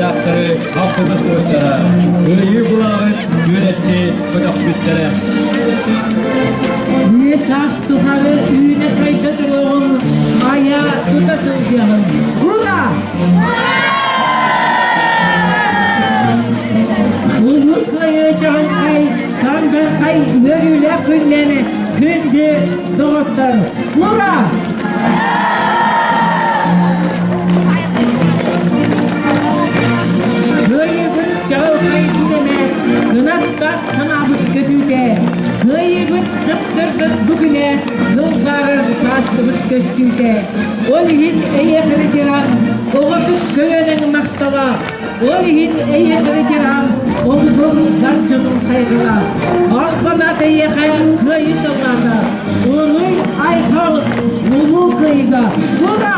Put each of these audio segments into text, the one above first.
bayrakları, halkımız kılıçlara, köyü bulağı, yönetçi, kıdak güçlere. Ne sas tutarı, üyüne kaydadır oğul, ayağı tutasın yağın. Hurra! Uzun kayacağın kay, sandır kay, yörüyle günleni, gündü doğutları. Hurra! Köyübün çağı kaydıleme, kınatlar sınavıp götüde. Köyübün sıktırdık bugüne, yılları sastırıp göstüde. Ol hin eyyekleri ciran, oğutuk köyünün maktaba. Ol hin eyyekleri ciran, oğutuk darcının kaygıla. Alkana deyyekaya köyü sonlarda. Uluy aykal, ulu köyüga. Hurra!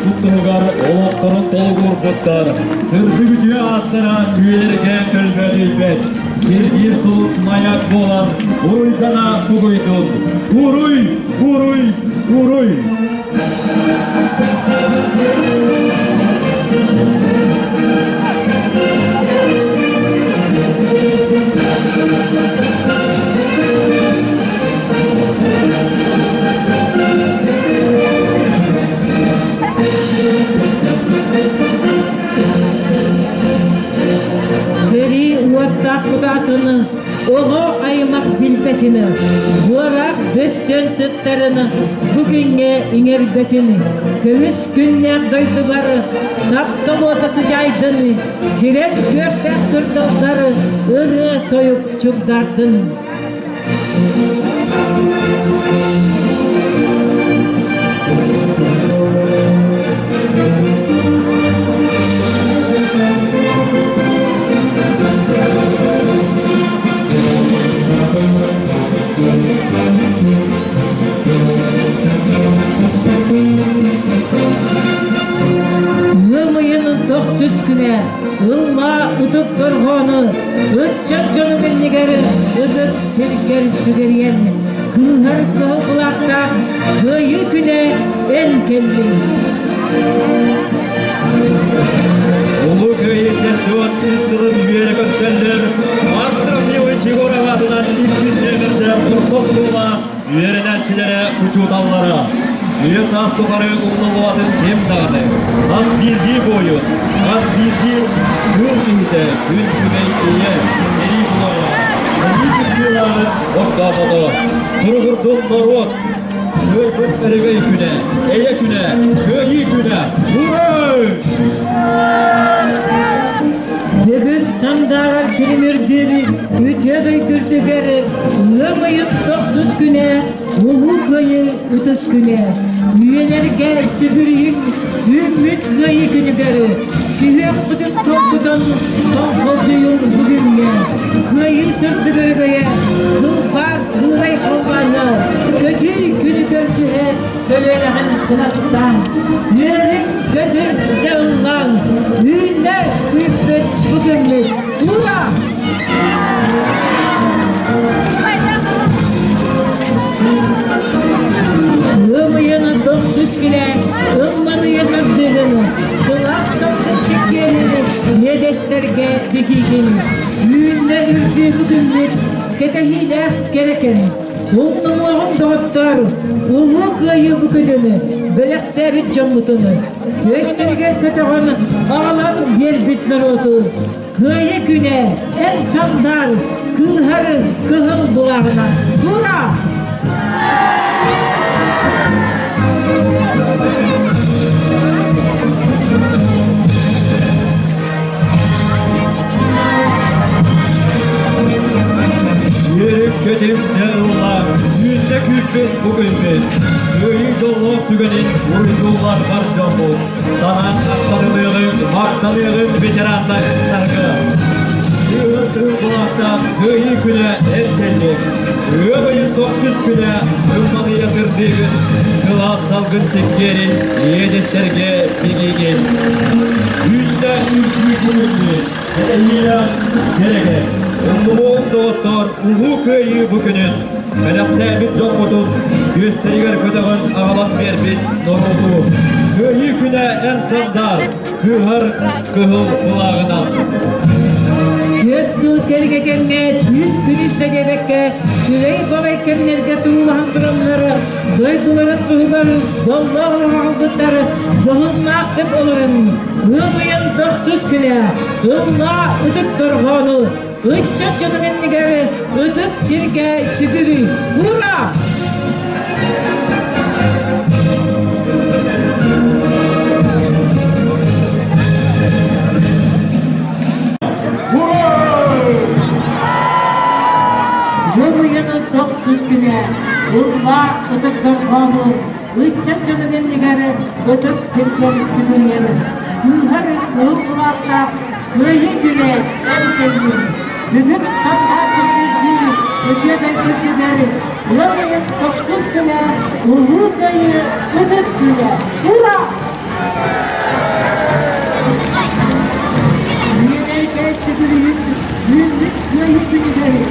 Tuttuğugar, oğukların dolgur kutlar, sırtı gücüye attıran üyelerken ölmeli bet. Bir soğuk mayak bolan, uydana buguydun. Vuruy, vuruy, vuruy. Kudatını, oğu aymak bilbetini, buarak böstön sıttarını, bugünge inger betini, kömüs günler doyduları, taptıl otası caydını, siret görtek kırdılları, ırı toyup çugdardın. Süsküne, ılma utup durğunu, ötçak canının nigeri, ızık serger sügeriyen, kılhır kılı kulakta, köyü güne en kelli. Ulu köyü sendon üstünün üyeli gösterler, artık yılı çigora vadıdan ilk bizlerinde kurtosluğuna, üyerenelçilere, vücutallara. Üye sağ tukarı uğurluğadın kem dağını, az bilgi boyu, az bilgi kıl iyide, gün güveyliye, eri bulaya, iyi Türkiye'lerin okdamadı, turgurdun norot, köy bütlerine güne, eye güne, köyü güne, hurray! Debün sandarar kirimürdür, üte döydürdü beri, ımayıp soksuz güne, uhu köyü ıtıs güne, üyelerge sübürüyün, ümit köyü günü beri, şihir kutup topkudan, tonkocuyun bugünge, köyü sırtı bölgeye, kılbar kılay kolbanya, götür günü görsühe, söyleyenen sınavdan, üyelik götür cağından, ünler büyüktür bugünlük, hurra! Imayını dokuz güne, ımmanı yakardığını, sılak dokuz çekkerini, ne desterge dikigini, ünler ürdü bugünlük, ketehiyle gereken, Oğlum doktor, ulu köyü bugününü, belekleri camutunu, gösterge kötüğünü, ağlam yer bitmen otu, köyü güne, en sandar, kılharı, kıhıl bulağına, hurra! Yürük kötüm çağılar, yüzde güçlük bugünümüz. Köyü yolluq tügenin, uygular karşılamız. Sana aktarılığın, maktalığın veteranlarına. Yığıtın kulaktan köyü güne erkenlik. Öğüyün 900 güne ümmanı yatırdığın. Sıla salgın sekkerin, niyedeslerge sigigin. Yüzde üç bugünümüz. Eyyila gereken. Umluğun doktor, ulu köyü bugünün, Melekte bir çok otun, gösteriger kötüğün ağalan bir norudu. Köyü küne en sandar, kıhır kıhıl kulağına. 4 yıl geri gelene, 100 gün iste gebekke, sürey babaykenlerge tuğulan duranları, doyduların tuğuları, dollağın aldıkları, zohunna aktif olurun. Hımayın doksuz güne, hımla ıdık durğanı, ıçça canının nigeri, ıdık çirge şidiri. Hurra! Yılmıyının toksuz güne, hımla ıdık durğanı, ıçça canının nigeri, ıdık çirge şidiri. Gülharın kıhımlarla köyü güne erkenli. Bugün sanatın bildiği öteden kötüleri. Yılmayın toksuz güne, uğur köyü ıdık güne. Hurra! Yine şidiri yüzlük köyü günleri.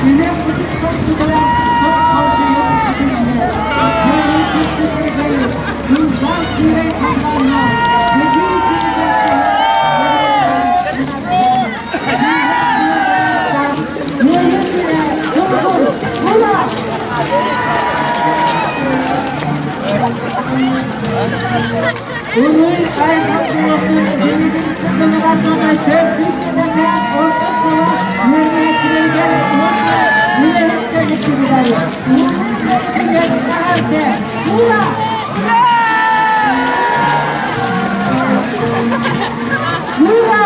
Yine ıdık topludan çok korku yok günler. Köyü günleri, gülden küre kamarlar. Uluy kaymakçılıkları denizin sıkıntılar sonra köprüsüne ortasına yürüyeciler yürüyüşte geçirdiler. Yürüyüşte geçirdiler. Hurra! Hurra!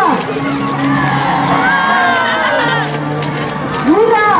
Hurra!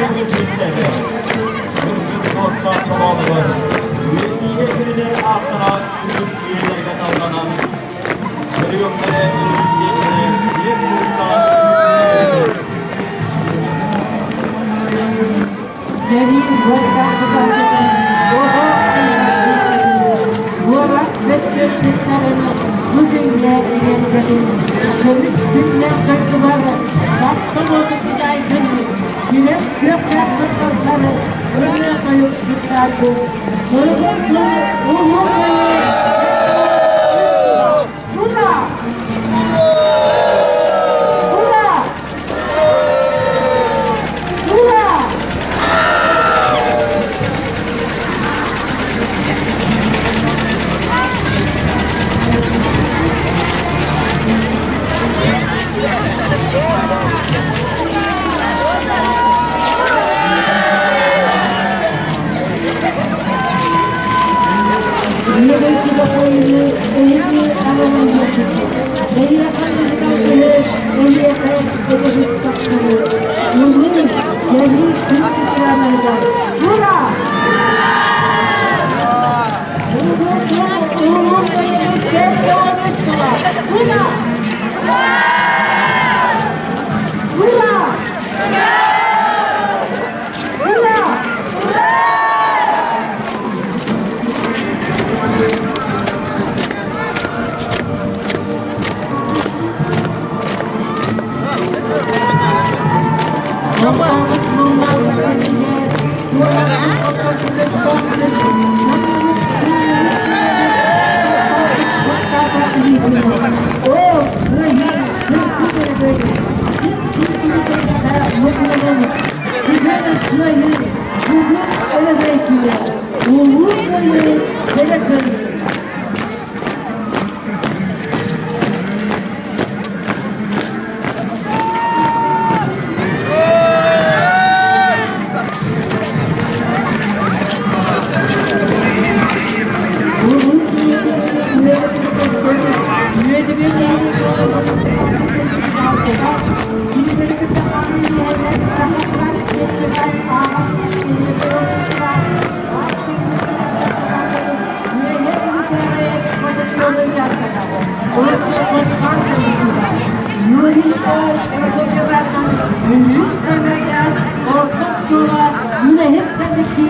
Kırgız dostlar tamamı. Üyeliğe birileri artarak Kırgız üyelerine davranan Kırıyumları, üyeliğe bir kurslar Senin bıraktıklarını Burak ve Türklerini bugün yerlerin Kırık günler döküleri Baktım oldu sıcaydını Güneş gökler kırkları Öyle koyup çıkardı Kırgızlı Umurlu'yu Burak Burak Burak Yedeki bakımını eğitim alanına çıktı. Beni yakanlıktan beri eli yakaya edebit taktırıyor. Yılın yerli Türk ikramında. Bura! Uğur'un benim sevdiğim üstüne. Bura! Bura! Bura! Sabahlık bunlar seninle Buranın otobüsünde O, burayı Türkçe böyle Türkçe taraf mutluluğunu Burayı bugün öyle bekliyor Uğur'u böyle kırıyor Yine hep birlikte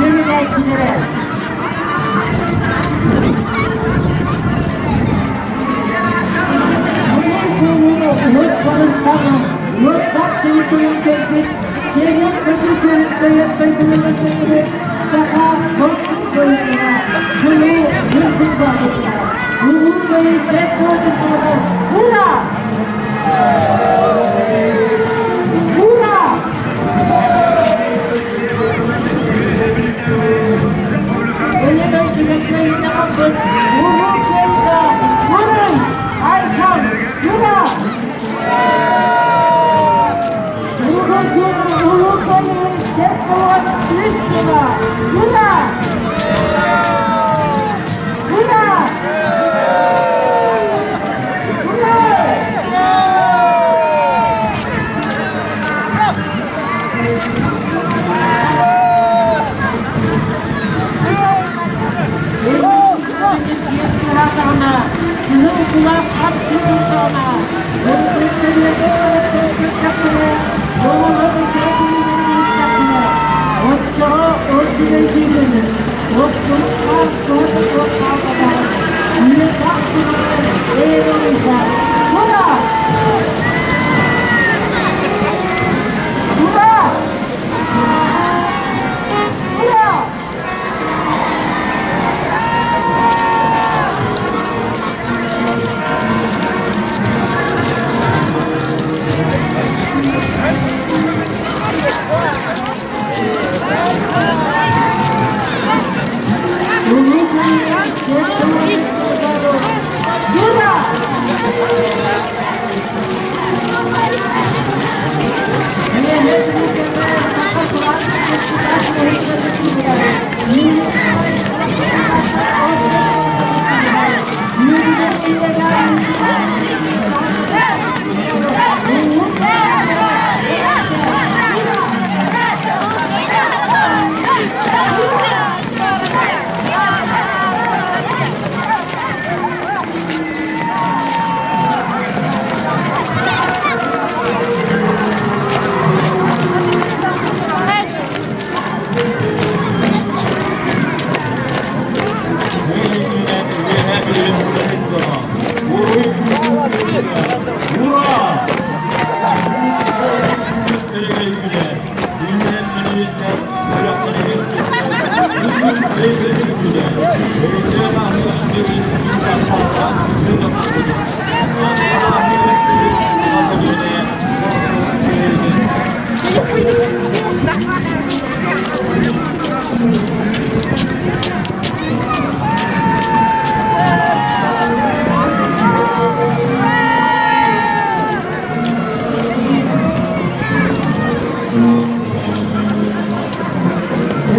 yöneticilere Mutlak seni sönüklerdir, şehrin taşı sönükleri, dökülürleri, sakal, dostluk soyunlara, çoğu yırtık bağlıklar. Ruhun köyü set tortusuna, hurra! Hurra! Öyle belki köyünde aldık, ruhun köyünde, vurun! Aykan, hurra! Ulukan'ın Çekmavan üstüne. Buna! Buna! Buna! Kızıl kulak hapsi tutsana. Öldürüklerine yapına. Doğuların sevgililerini yapına. Otçağı örtüleri giydirir. Otçuluk var, doğru korkmazlar. Yine kalktılar, eğlenirler. Buna! Buna! Buna!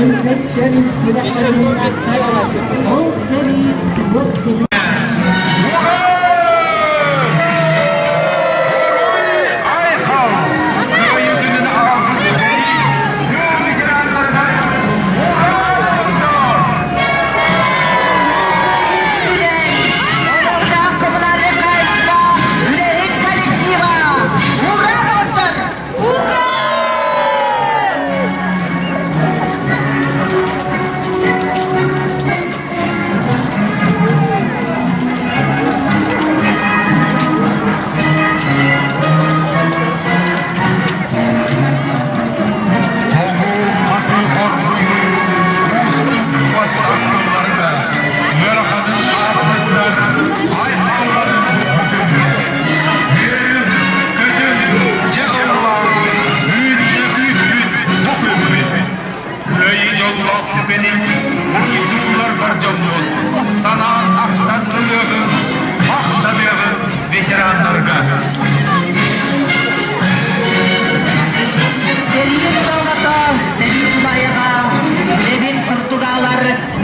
والمجد سلاح من مختلف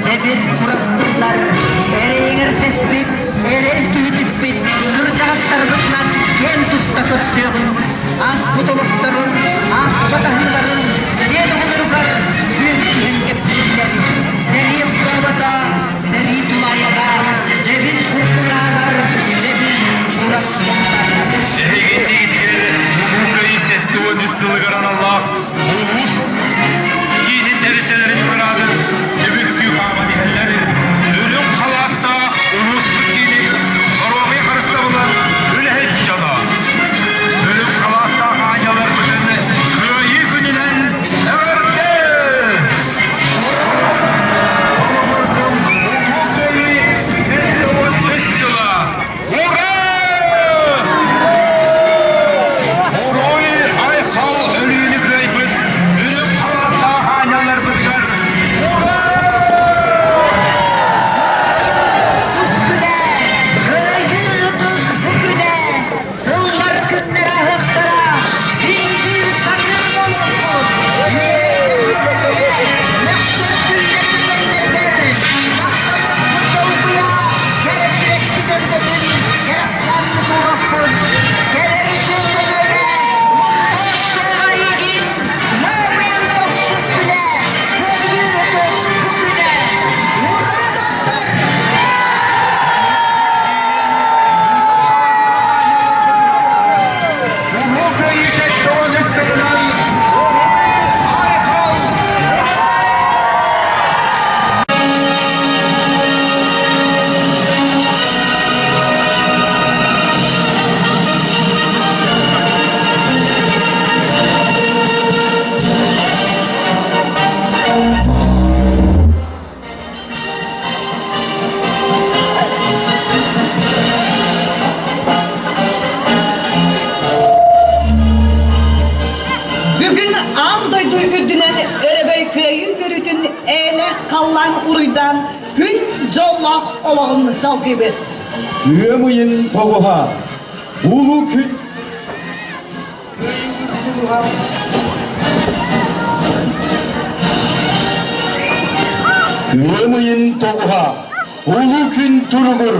Cebir kurastırlar, ereğer tespit, erel tüyütüp bit, kırcağızlar bıklan, gen tutta körsüğün, az fotoğrafların, az fatahların, sen olurgar, zürtüğün kepsilleri, seni yıklamada, seni dulayaga, cebir kurtulalar, cebir kurastırlar. Eğer gidiyor, bu reis etti o nüsülgüran Allah, ulus, gidin deristelerin beraber, büyük büyük amani heller, ölüm kalatta, ulusluk giydi, karovaya karısta bulan, öyle hiç cana. Ölüm kalatta hanyalar bugün, köyü gününden, everde. Bu köyü, sen de o üstüla, hurra! Ay kal ölüyünü köyün, ölüm kalatta hanyalar bugün, Bugün anday duygurdünen erebey köyü görütün eyle kallan uruydan gün jollak olağın sal gibi. Üyemeyin toguha, ulu küt. Üyemeyin toguha, ulu gün turgur.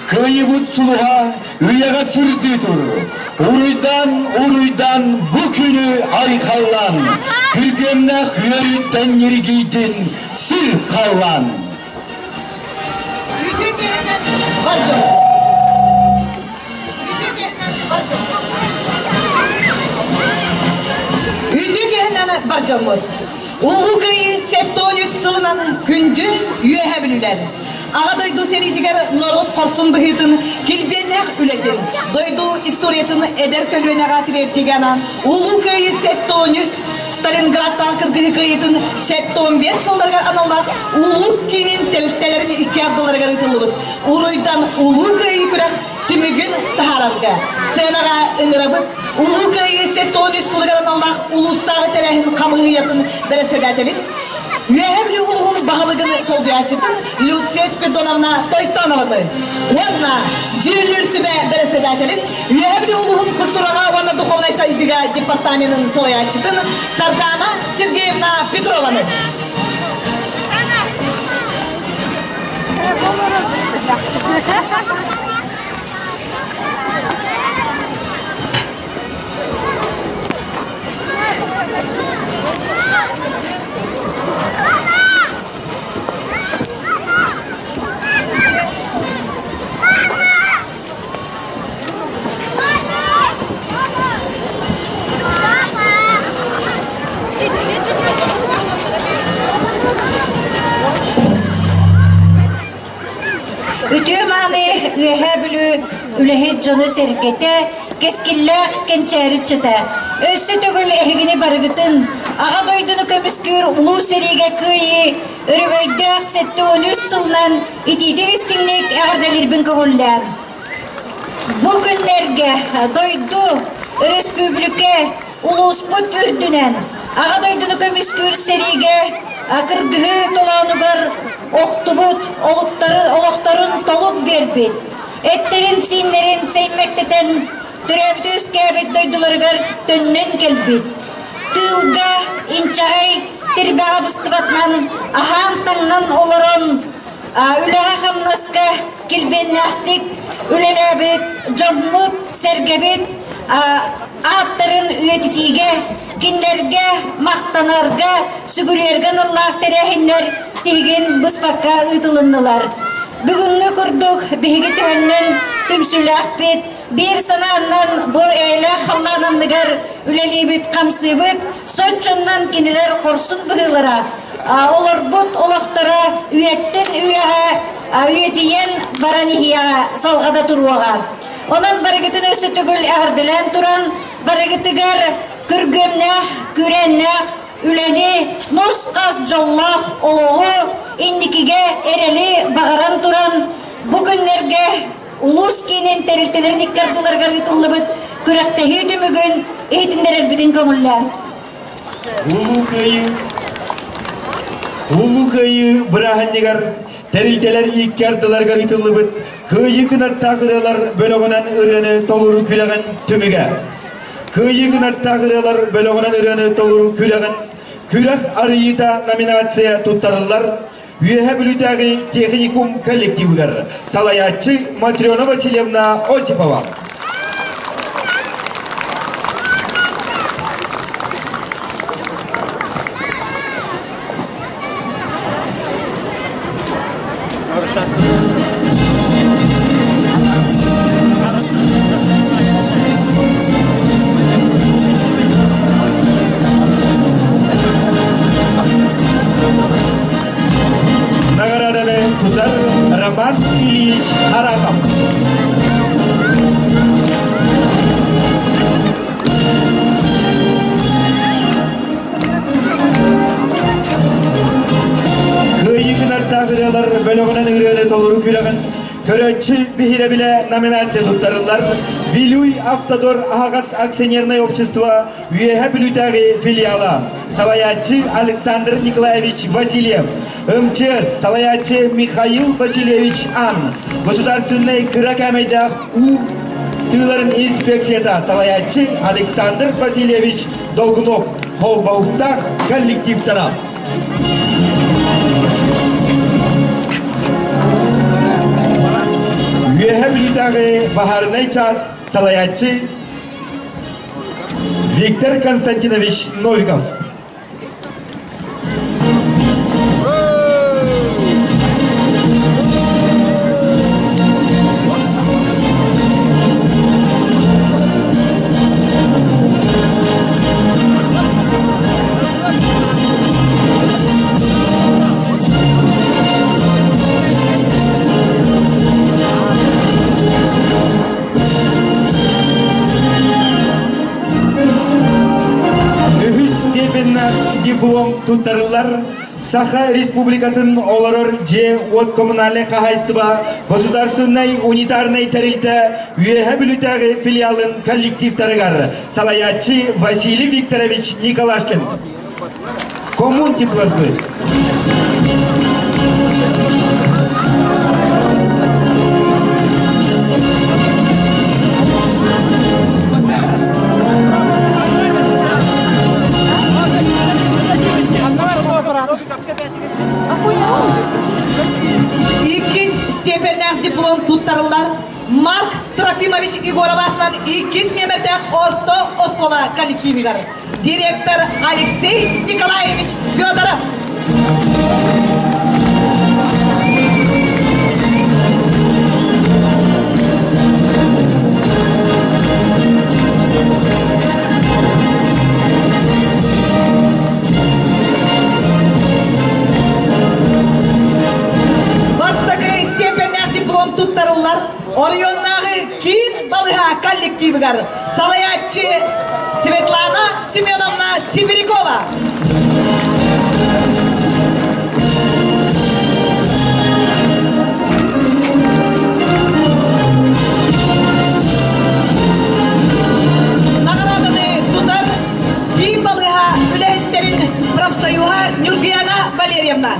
Kıyıbıt suluha, üyega sürdü tur. Uruydan bu günü aykallan. Kürgemne hüyeritten yeri giydin, sır kallan. Ücü gehenen barcamot. Uğu kıyı septonüs sılınan güncü üyehebilirler. Ağa doydu seni diger norot korsun bıhıtın, kilbenek ületin. Doydu istoriyatını eder kölüğüne katil ettigenan. Ulu köyü Settonüs, Stalingrad'dan kırgını köyütün Setton 5 yıllarga analar. Ulus kinin telistelerini 2 abdolarga rıtılıbıt. Uruydan ulu köyü kürek tümügün taharamga. Senaga ınırabıt. Ulu köyü Settonüs yıllarga analar. Ulustağı telehin kamılıyatın beresedetelin. Üyehebli uluğun bahalıgını solduyaçıdın, Lütses Pirdonovna Toytanova'dı. Onunla Cüllürsüme beresedetelin, üyehebli uluğun Kurturağa ona Duhovnay Saybiga Departaminin solduyaçıdın, Sardana Sergeyevna Petrova'nı. Ütümanı üyehebilü ülehi canı serkete keskiller kençeriçete. Össü tögül ehigini barıgıtın. Ağa doydunu kömüskür ulu serige kıyı. Örügöydük sette 13 sılnan itidi istinlik ağırdalir kögüller. Bugünlerge doydu Respublike Ulusput ürdünen. Ağa doydunu kömüskür serige akırgıhı dolanıgar oktubut oluktarın toluk berbit. Etlerin sinlerin seymekten türevdüz kâbet doydularıgar tönnen kelbit. Tılga inçağay tirbağa bıstıbatman ahan tannan oluron. Üleha hamnaska kilbennahtik ülelebit jommut sergebit atların üyetitige kinlerge mahtanarga sügürergen Allah terehinler tigen buspakka ıtılındılar. Bugünkü kurduk bihigi tönnen tümsülahbet bir sanandan bu eyle hallanandıgar ülelibit kamsıbıt soçundan kiniler korsun bıhılara. Olur but olaktara üyetten üyeha üyetiyen baranihiyaga salgada turvaga. Onun barıgıtın ösü tügül ağırdılan turan barıgıtıgar kürgümnah, kürennak, üleni nuskas jollah oluğu indikige ereli bağıran turan bugünlerge ulus kinin teriltelerin ikkardılarga rıtıllıbıt kürektehi dümügün eğitimler bidin kömüller. Ulu köyü bırahandigar terilteler ikkardılarga rıtıllıbıt köyü kınat tağıralar bölögönen ırını toluru külegen tümüge. Köyü kınat tağıralar bölögönen ırını toluru külegen kürek arıyıda nominasiya tuttarırlar. Üyehe bülütəği texnikum kollektivigar salayatçı Matriona Vasilyevna Osipova. Nagaradını tutar Roman İlyich Harakov. Köyü kınar tağıralar bölögönen ırığını toluru külegen köröççü bihire bile nominasiya tuttarırlar. Viluy Автодор Ağas Aksionерное общество üyehe bülütəği filiala. Salayatçı Alexander Nikolaevich Vasilyev. МЧС Салаячы Михаил Васильевич Ан. Государственный кракамедах У. Тыларын инспекцията Салаячы Александр Васильевич Долгунов. Холбауттах коллектив тарап. Üyehe bülütəği Baharnay Ças Salayatçı Виктор Константинович Новиков. степенна диплом туттарылар, Саха Республикатын олорор же от коммунальное хозяйство государственной унитарной тарилта үеһе бүлүтәге филиалын коллективтарыгар Салаятчы Василий Викторович Николашкин. Коммун теплосбыт. İkiz stipendiyat diplom tutarılar. Mark Trofimoviç Igorov атынан ikiz nemerdek orta oskola kollektivigar. Direktor Алексей Николаевич Федоров. Tutarıllar, Orionnağı kin balığa kollektivigar, Salayatçı Svetlana Semyonovna Sibirikova. Nagaradını tutar, kin balığa ülehitlerin profsoyuha Nurgiyana Valerievna.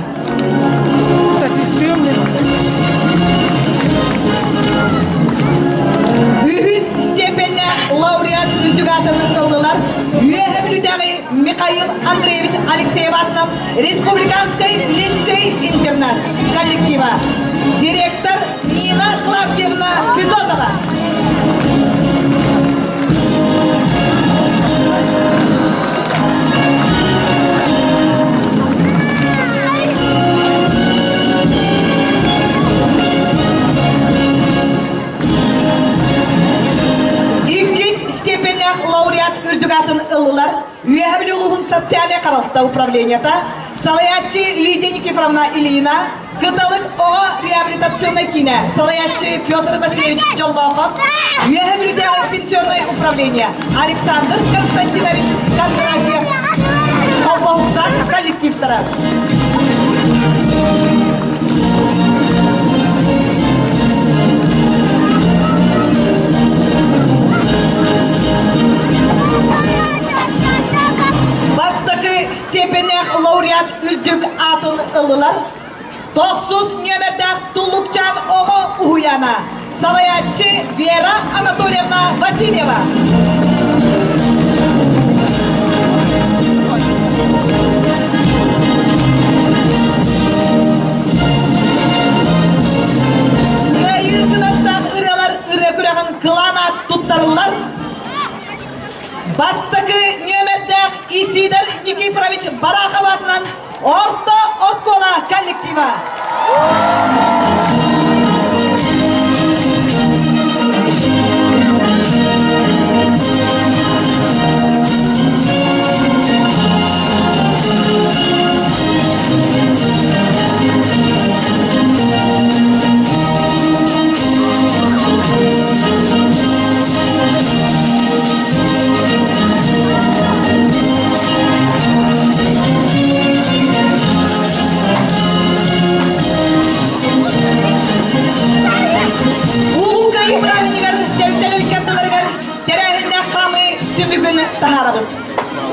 Ühüs stipendiyat laureat ültügatının ıldılar. Üyehebilütəği Mikhail Andreevich Alekseyev атынан Республиканский лицей-интернат коллектива. Директор Нина Клавдиевна Федотова. Степенях лауреат үрдігатын ылылар, үйәбілі ұлығын социальный қаралықта управленията, Салаятчы Лидия Никифоровна Ильина, Кыталық оға реабилитационный кине, Салаятчы Петр Васильевич Жолдоқов, үйәбілдегі пенсионное управление, Александр Константинович Кондратьев, Обоғықтар коллективтары. Степенях лауреат үлдік атын ылылар. 9 нөмірдәк Туллукчан оғы уяна. Салаятчы Вера Анатольевна Васильева. Кайыргынаттан ыралар ыры күрәғын қылана тұттарылар. Бастығы нөмірдәк Исидор Никифорович Барахов атынан Орто Оскола коллектива.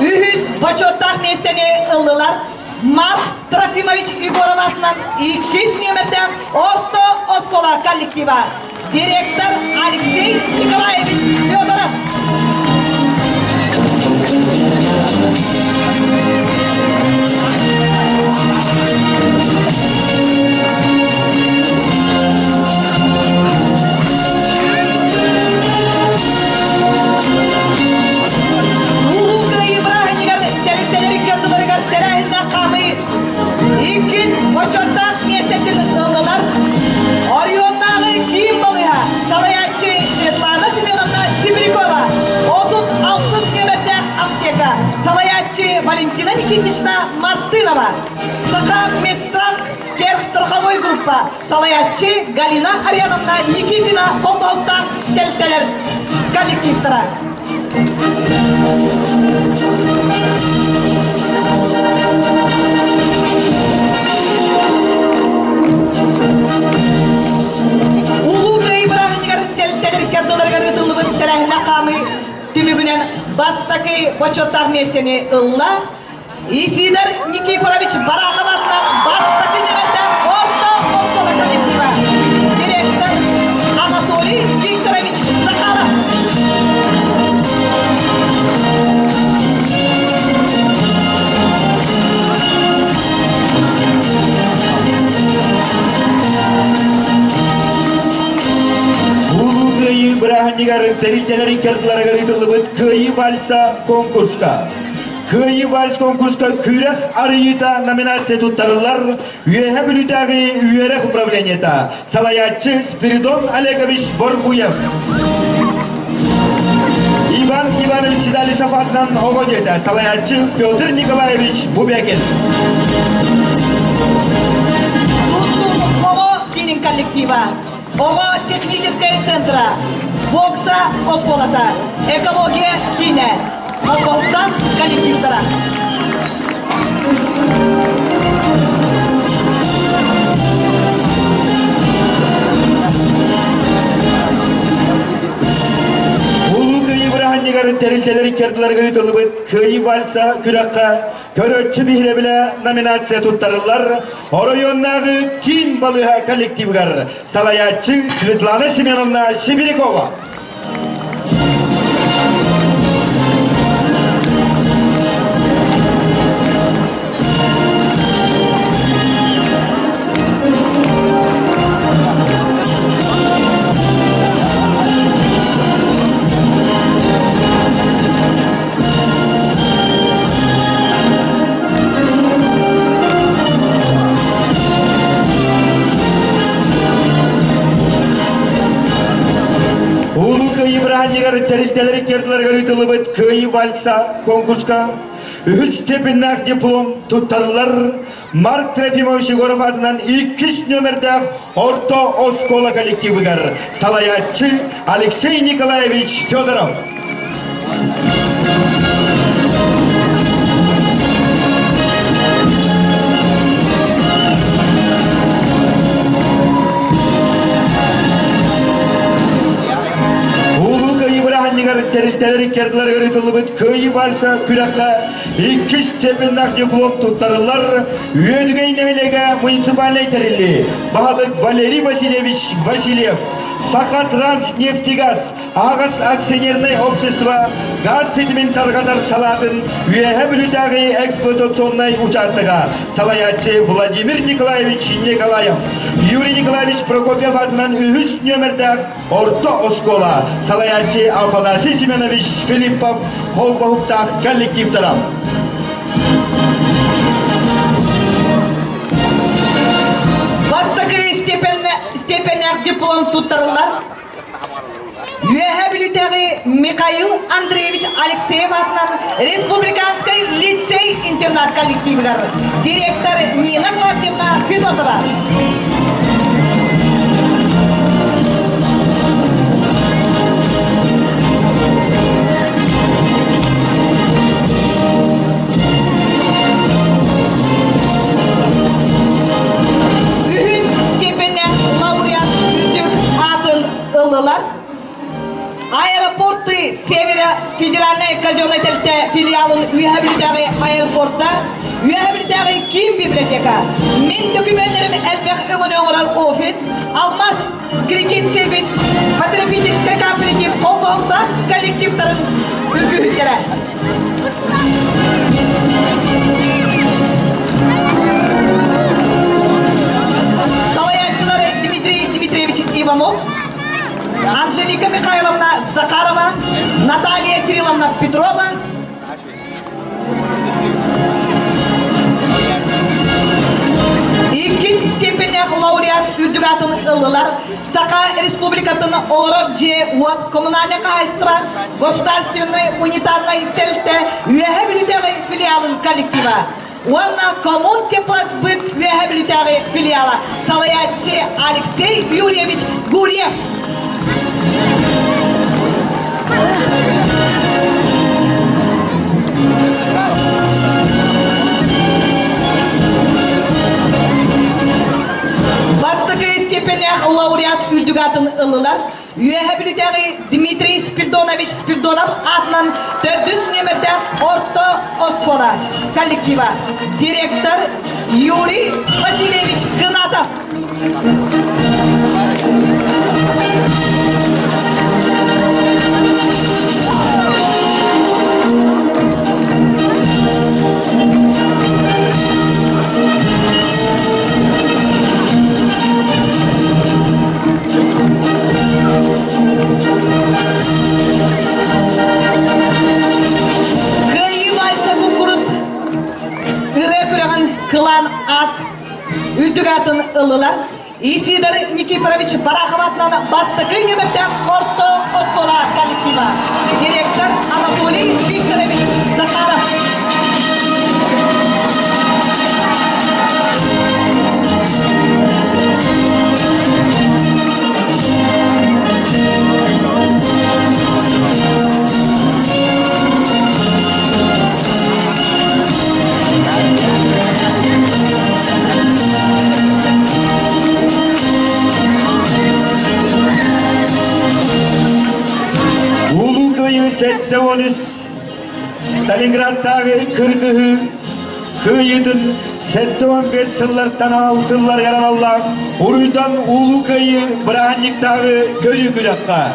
Ühüs Бачоттақ местене ылдылар. Марк Трофимович Игоров атынан 2 нөмірден Орто Оскола коллектива. Директор Алексей Николаевич Федоров. Бачоттақ местетін ылдылар. Орионнағы киім балыға Салаятчы Светлана Семеновна Сибирикова. 36 нөмірден аптека Салаятчы Валентина Никитична Мартынова. Саха Медстранг страховой группа Салаятчы Галина Арьяновна Никитина Қолбауттан телтелер коллективтара. почеттар местени ылла. Исидор Никифорович Бараховатнан бастығы неметтен орта оскола коллектива. Директор Анатолий Викторович Захаров. Улугайы Браханигар терителери кертілері ғаритылы күйі вальса конкурска. Күйі вальс конкурска күрек арыйыта номинация туттарылар үйеге бүлітағы үйерек управленията. Салаятчы Спиридон Олегович Боргуев. Иван Иванович Сидалишев атынан оғожеті. Салаятчы Петр Николаевич Бубекин. Ого кинин коллектива. Ого техническая центра. Бокса Осколата. Экология кине. Албаухтан коллективтара. Улугайы Браханигар терителери кертілері ғаритылы күйі вальса күрекқа көрөтчі бихре біле номинация туттарылар. Оройоннағы кин балыға коллективгар. Салаятчы Светлана Семеновна Сибирякова. Улугайы Браханигар терителери кертілері ғаритылы күйі вальса конкурска үз степеннақ диплом туттарылар. Марк Трофимович Егоров атынан 2 нөмірдақ орта оскола коллективігар. Салаятчы Алексей Николаевич Федоров. Браханигар терителери кертілері ғаритылы күйі вальса күрекқа 2 степеннақ диплом туттарылар. Үйедігей нәйлеге муниципальный терили Бағалық Валерий Васильевич Васильев. Сахатранснефтегаз Ағыз акционерное общество газ седиментарғадар салатын үйеге бүлітағы эксплуатационный участыға. Салаятчы Владимир Николаевич Николаев. Юрий Николаевич Прокопьев атынан 3 нөмірдақ орта оскола. Салаятчы Афанасий Семенович Филиппов Холбаухтақ коллективтарам. Бастықыры степеннақ диплом туттарылар. Реабилитарий Михаил Андреевич Алексеев атынан Республиканский лицей-интернат коллективігар. Директор Нина Клавдевна Федотова. Аэропорты Северо-Федеральной казенной филиалын реабилитарий аэропортта, реабилитарий Ким библиотека, мен документтерimi әлбәқ өңіне оңырар офис, Алмаз кредит сервис, потребительский кооператив қолбауында коллективтарын үгіттері. Салаятчылары Дмитрий Дмитриевич Иванов, Анжелика Михайловна Захарова, Наталья Кирилловна Петрова, Иккис степенях лауреат үрдігатын ылылар, Саха республикатын олырыр же уап коммунальный хозяйство, государственный унитарный тельте, реабилитарий филиалын коллектива. Уанна коммун теплас быт реабилитарий филиала, Салаятчы Алексей Юрьевич Гурьев. Бастығы степенях лауреат үлдігатын ылылар. Üyebilidagi Dmitriy Spiridonovich Spiridonov adından 400 nömerde Orta Oskola kollektiva. Direktör Yuriy Vasilyevich Gnatov. Kılan at, ültügatın ılılar, Isidor Nikiforovich Barakhovat'dan bastıkı nöbette Orta Oskola kollektiva. Direktör Anatoliy Viktorovich Zakharov. Sette onus Stalingrad'dagi kırgıhı kıyıdın sette 15 sıllardan altıllar yaranallah Uruydan ulu kıyı Brahannik'dagi köyü kürakka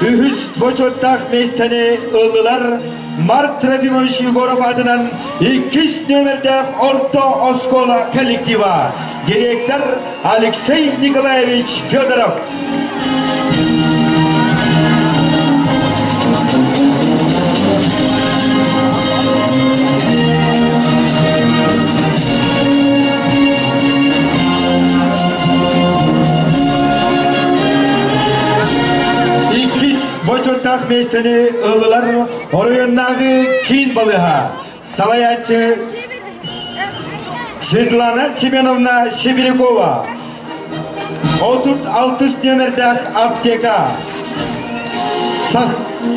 Ühüs boçottak mesteni ılılar Mart Trafimovich Yegorov adından 2 nömerde Orta Oskola kollektiva Direktör Alexey Nikolayevich Fyodorov. Boçotak mesteni ılılar orayındaki kin balığa salayatçı Svetlana Semenovna Sibirikova 36 nömerde apteka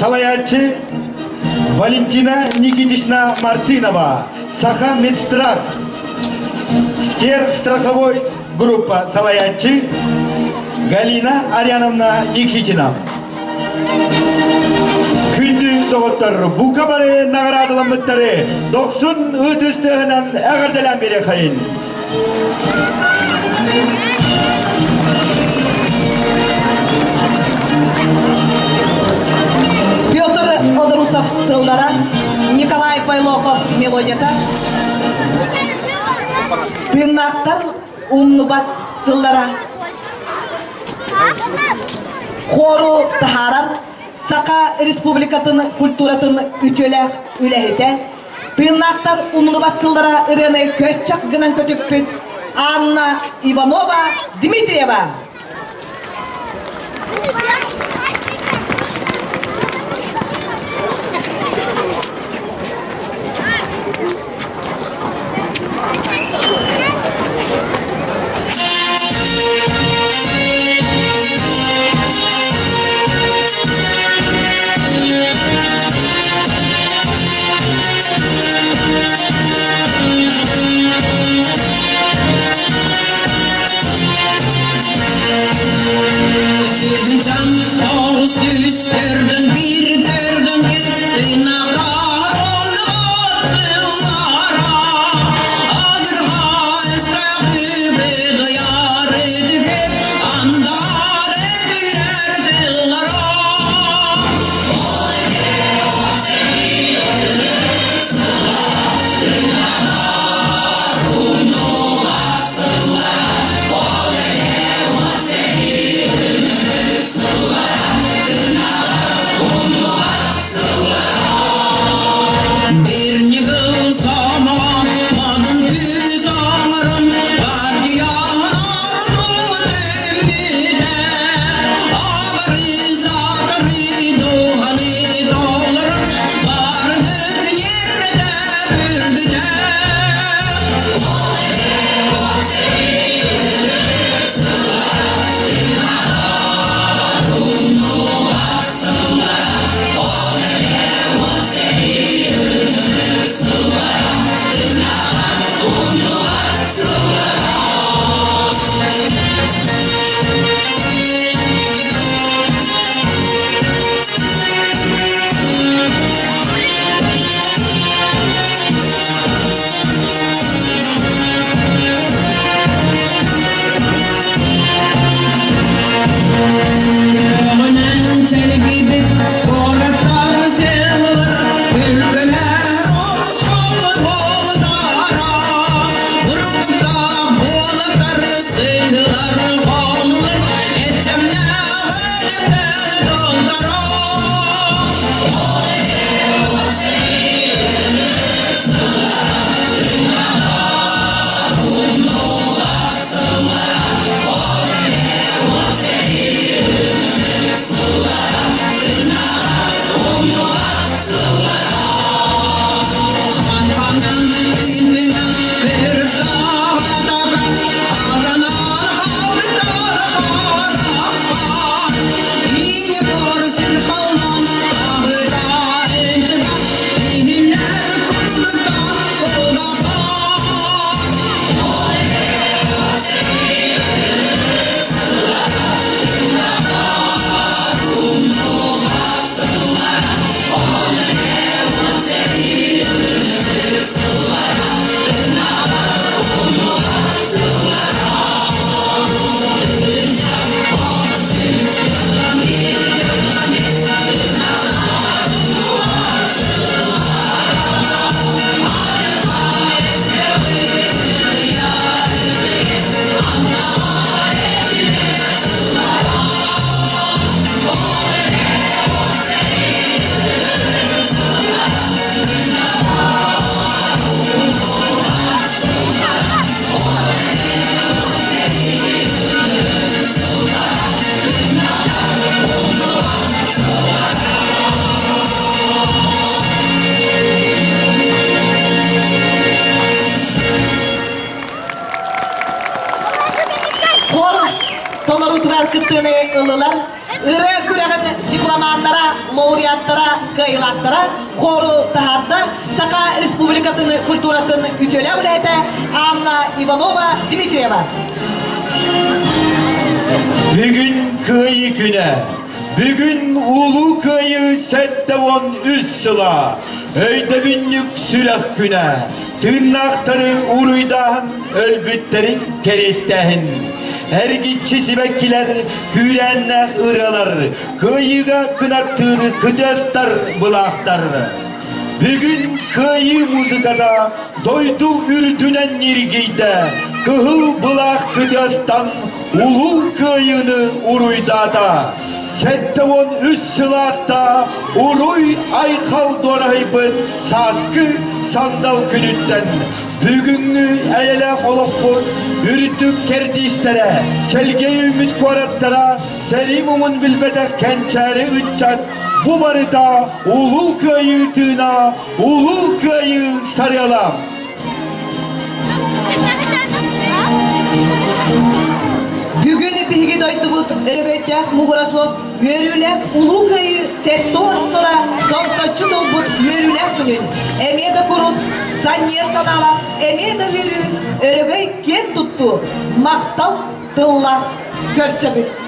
salayatçı Valentina Nikitishna Martinova Saha Медстрах Страховой группа salayatçı Галина Аряновна Никитина. Kündüz doğutlar bu kabarı nagaradılanmıtları 90 ıtыстığından ağırdılan biri kayın. Pyotr Odorusov tıllara, Nikolay Paylokov melodiyata, Pırnaktar Umnubat sıllara, Koru Taharar, Saka Respublikatın kulturatın ütüle ülehete, Pırnaktar Umnubat sıllara ırını köççak gınan kötüpüt, Anna Ivanova Dmitrieva. толору түбәркіттіні ылылар, ыры күрәгін дипломаннара, лауреаттара, кайылақтара, хору тахарда, Сақа Республикатын культуратын үтелі біләйті Анна Иванова Дмитриева. Бүгін күйі күні, бүгін улу күйі сәтті 13 сыла, өйді бүннік сүләқ күні, тырнақтары ұруйдағын, өлбіттері керестәхін. Әргітші сібәккілер күрәннәқ ұралар, күйіға күнаттыры күдестар бұлақтар. Бүгін күйі музыкада дойду үрдінен нергейді, кығыл бұлақ күдестан улу күйіні ұруйдада. Сәтті 13 сыласта ұруй айқал дорайбын саскы сандал күніттен. Бүгінгі әйелі қолықпын, үрітіп кердістері, келге үміт қораттара, сәрім ұмын білбедік кәнчәрі үтчат. Бұл барыда ұлу көйі тына, ұлу көйі сарылам. Бүгін бігі дойды бұд, әргөйтек мұғырасуып, өрілек ұлу көйі сәтті отсыла, соңтачы дол бұд өрілек күнін. Әмеді құрыс, санер санала, әмеді өрі, әргөй кен тұтты, мақтал тылла көрсі бүд.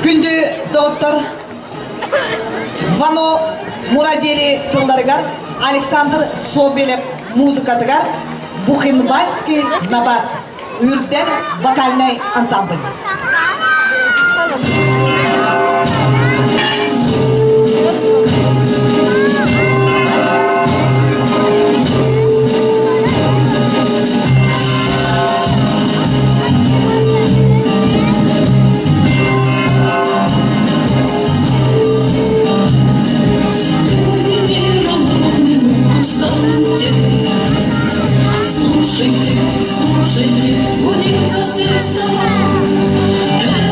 Күнді доктор Вано Мурадели тылдарыгар, Александр Собелев музыкадыгар, Бухенвальский набат, Үрден вокальный ансамбль. Слушайте, слушайте, гудит за всех сторон.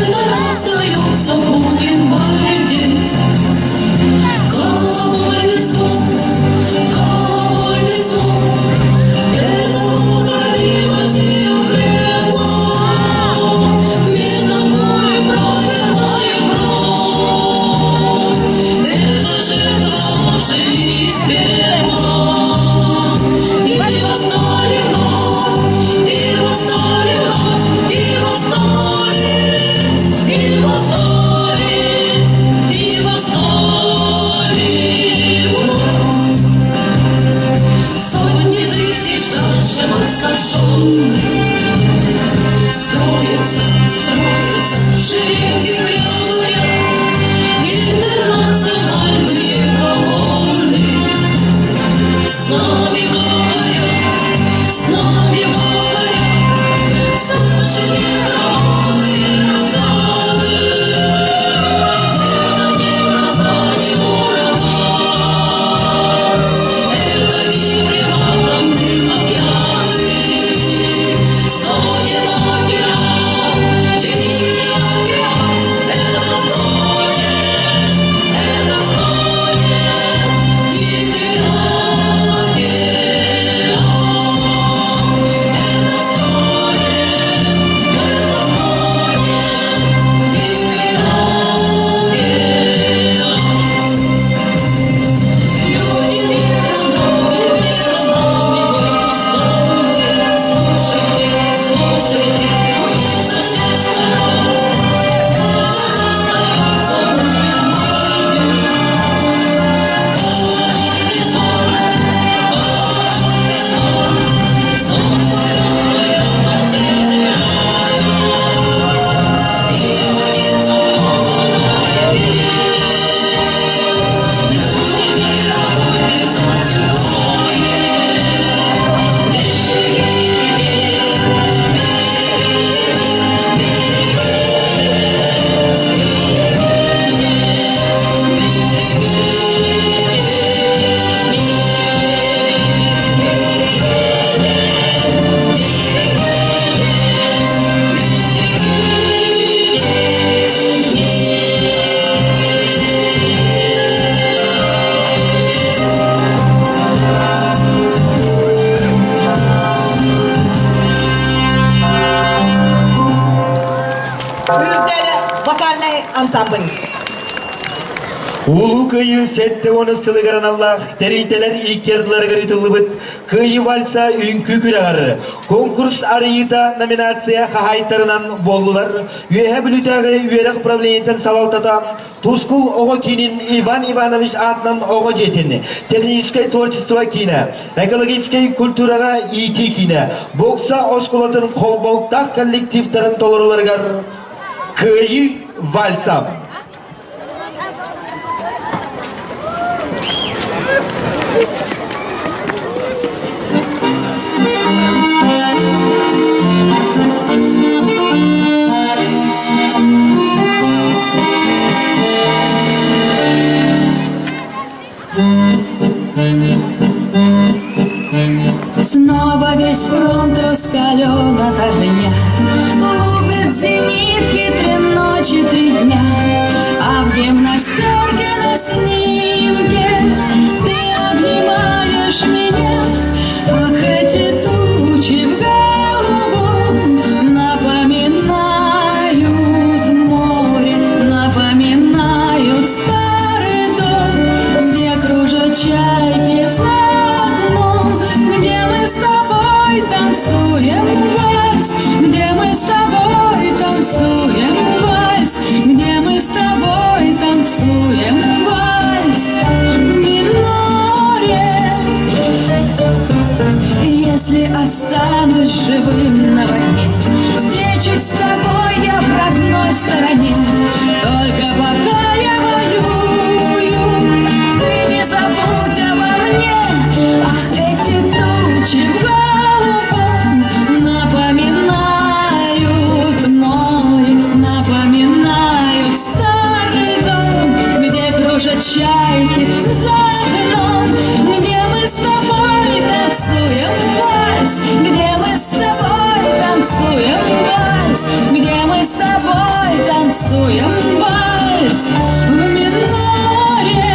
ансамбль. Улуу кыйы сетте оны стылыгаран Аллах, терителер икердылар гаритылыбыт, кыйы вальса үнкү күрәгар. Конкурс арыйыта номинация хахайтарынан болдулар. Үйе бүлүтәгы үйерек правлениятен салалтата, Тускул ого кинин Иван Иванович атынан ого жетин, техническое творчество кина, экологическое культурага ити кина, бокса осколатын колбоктак коллективтарын толоруларгар кыйы вальса. Снова весь фронт раскален от огня, лупит зенитки 3 ночи, 3 дня, а в гимнастерке на снимке ты обнимаешь меня, как эти тучи в голубом напоминают море, напоминают старый дом, где кружат чайки за окном, где мы с тобой танцуем вальс, где мы с тобой танцуем вальс, где мы с тобой танцуем вальс в миноре. Если останусь живым на войне, встречусь с тобой я в родной стороне. Только пока я воюю, ты не забудь обо мне. Ах, эти тучи в голубом напоминают море, напоминают старый дом, где кружат чайки за окном, где мы с тобой танцуем вальс, где мы с тобой танцуем вальс, где мы с тобой танцуем вальс в миноре.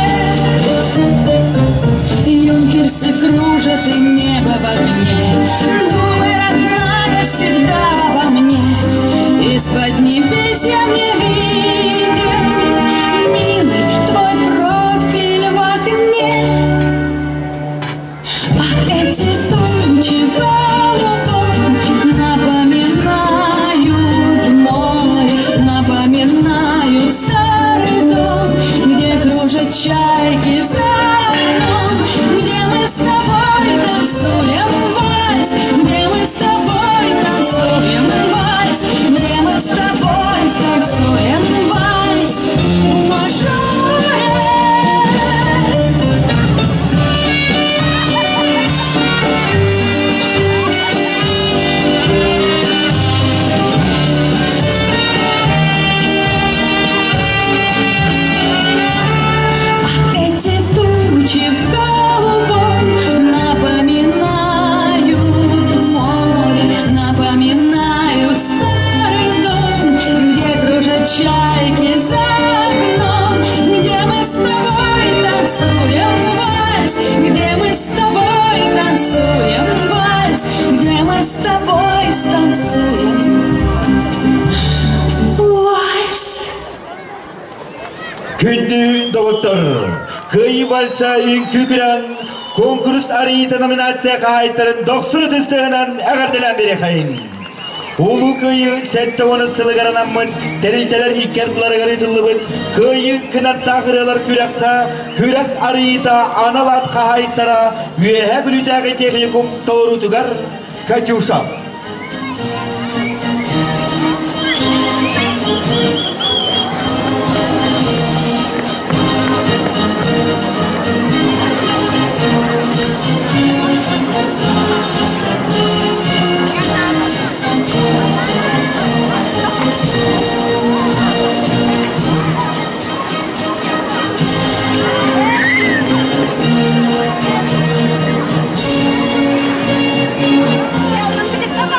Юнкерсы кружат и небо в огне, думай, родная, всегда во мне. Из-под небес я мне виден, милый, твой профиль в окне. Ах, эти тучи в голубом напоминают море, напоминают старый дом, где кружат чайки за окном, где мы с тобой танцуем вальс, где мы с тобой танцуем вальс, где мы с тобой танцуем вальс в мажоре. Эти тучи в голубом напоминают море, напоминают старый дом, где кружат чайки за окном, где мы с тобой танцуем вальс, где мы с тобой танцуем вальс, где мы с тобой станцуем вальс. Күнді доғыттыр, кыйы вальса үнкү күрән, конкурс арыйыта номинация қағайттарын 90 түстігінен әғірділен бере қайын. Улу кыйы сәтті оны стылыгаранамын, терилтелер иккерділері ғаритылыбын, кыйы кынатта қырылар күрәққа, күрәқ арыйыта аналат қағайттара, үйе бүлітәғі техникум тоғырутығар Катюша. Я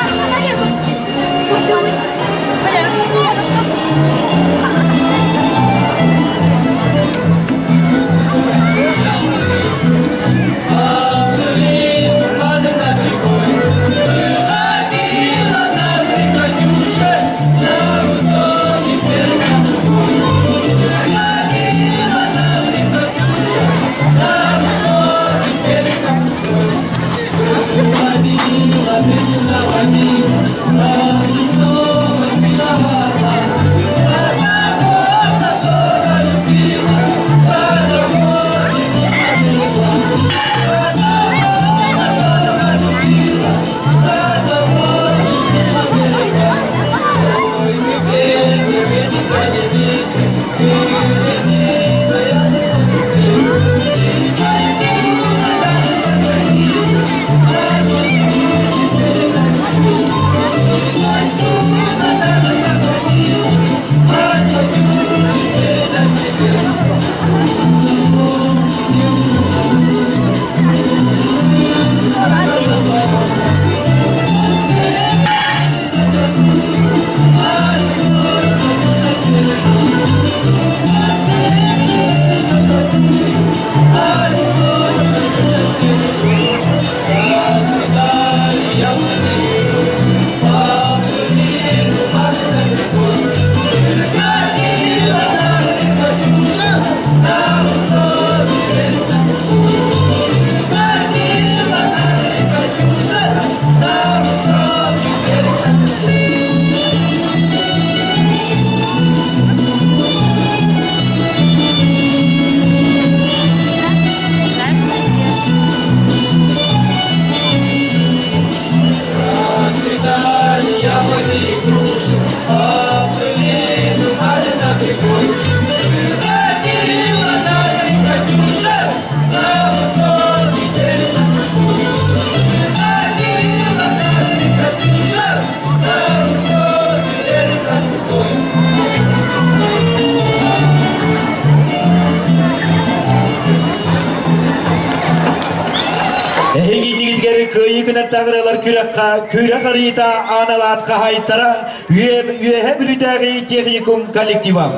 Эгинигидгер кыйы кынаттагыралар күрәкка, күрәк арыйта аналатка хайттара, үеһе бүлүтәги техникум коллективам.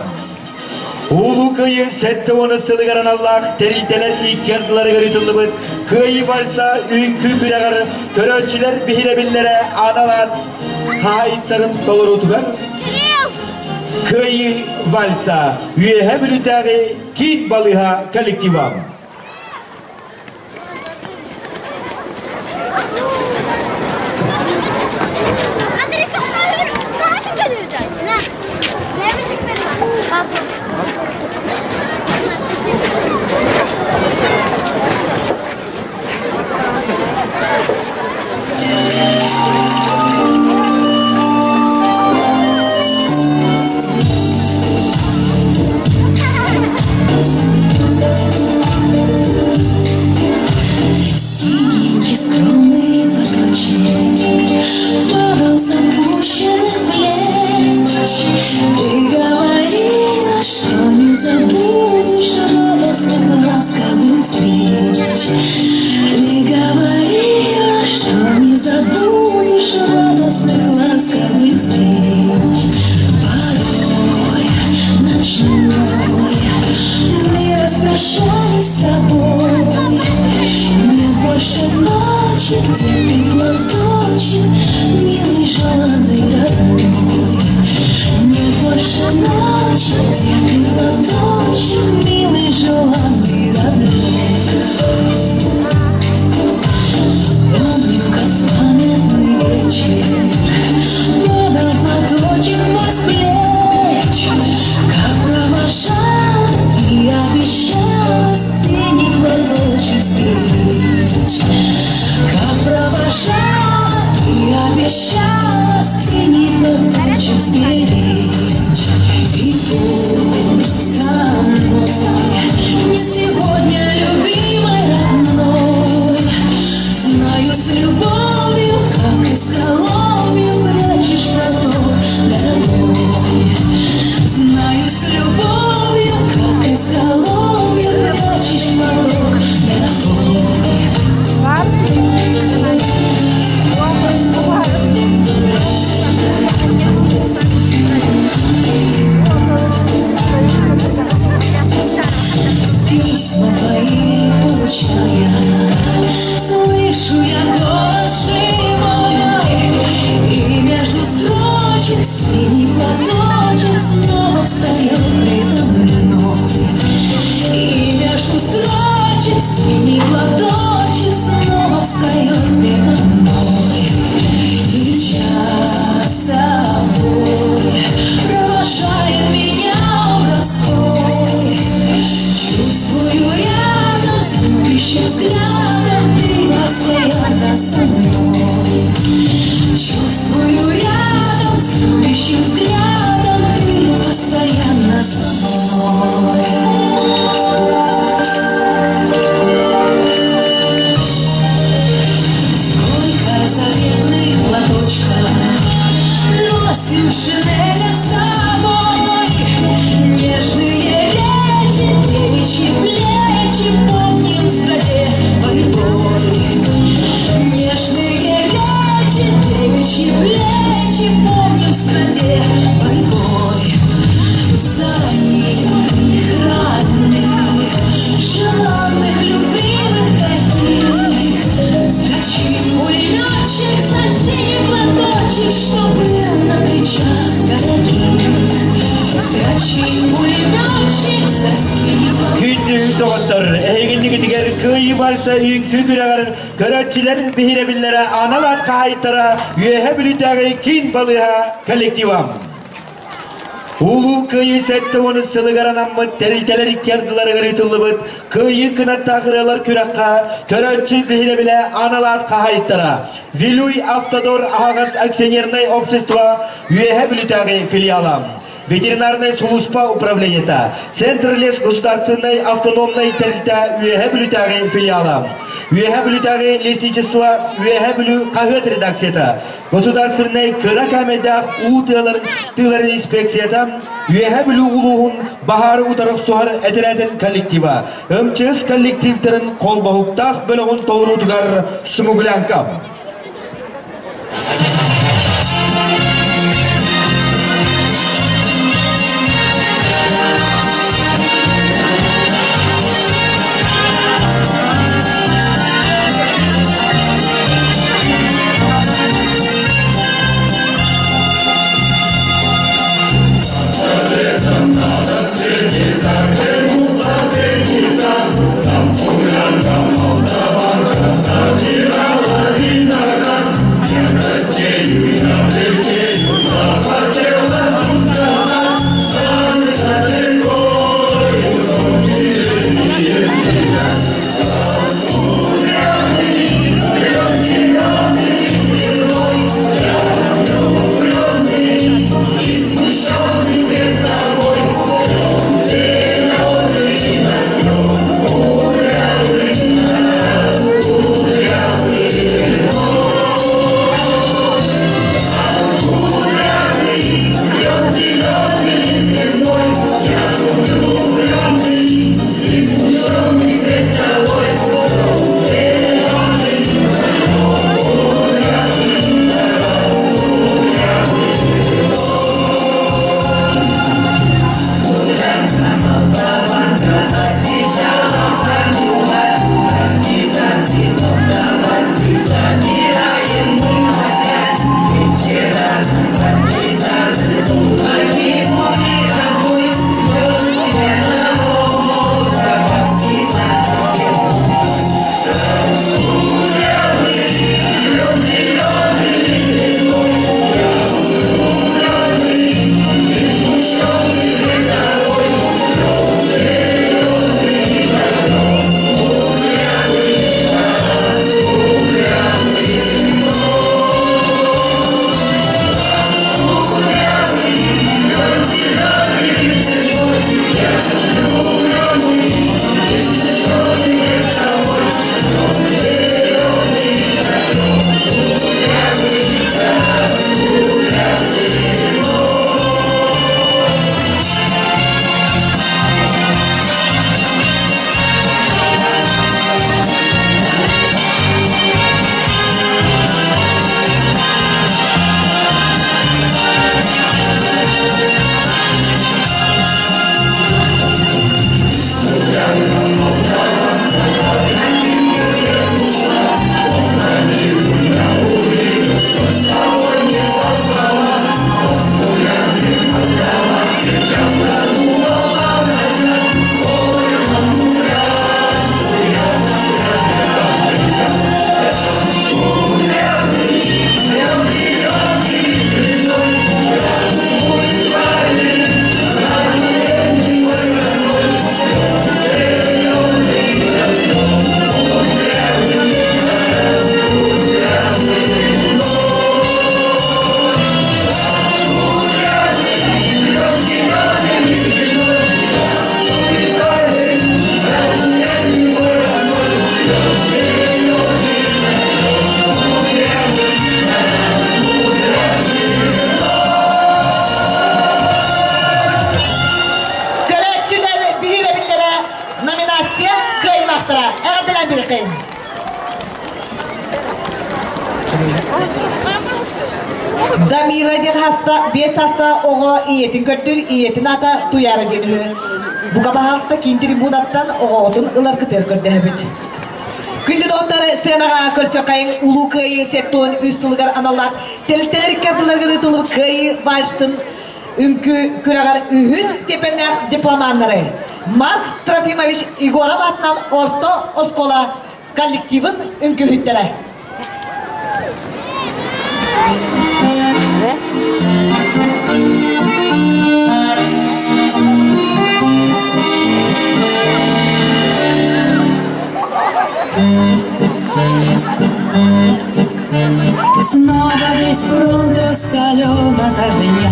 Улу кыйы сәтті оны сылыгаран Аллах, терилтелер иккердылары көрүтілді кыйы вальса үйінкі күрәгір, төрөтчілер бихиребиллere аналат хайттарын толырутугар. Кыйы вальса, үеһе бүлүтәги кин балыха коллективам. Körötçiler bihirebillere analar kayıtlara üyehe bülütəği kin balığa kolektivam. Ulu kıyı sette onu sılıgaranamı terilteler ikkerdileri gırıtıllıbıt kıyı kınattağıralar kürakka körötçi bihirebile analar kayıtlara Viluy Автодор Ağaz Акционерное общество üyehe bülütəği filialam. Ветеринарное служба управления, Центр лес государственной автономной территории ЮЭГ филиала, Уехаблютаги лесничество, уехаблю кахет редакцията. Государственный кыракамедах тыларын инспекцията, уехаблю улуғын бахар утарық суар әдірәтін коллектива. МЧС коллективтерін қолбахуқтақ бөлігін тоғырудығар сумуглянкам. Damira dien hasta, bes hasta oğa iyetin köttür, iyetin ata tuyarı denir. Bu kaba hasta kintiri bunattan oğa otun ılar kıtır kördü hebet. Күнді доғыттары сенаға көрсі қайын ұлу көйі сеттуын үстілгар аналар телтер кәділерге ұтылып көйі вальсын үнкі күрағар үйіз тепеннәқ дипломанлары Марк Трофимович Игоров атынан орто оскола коллективін үнкі хүттері. Снова весь фронт раскален от огня,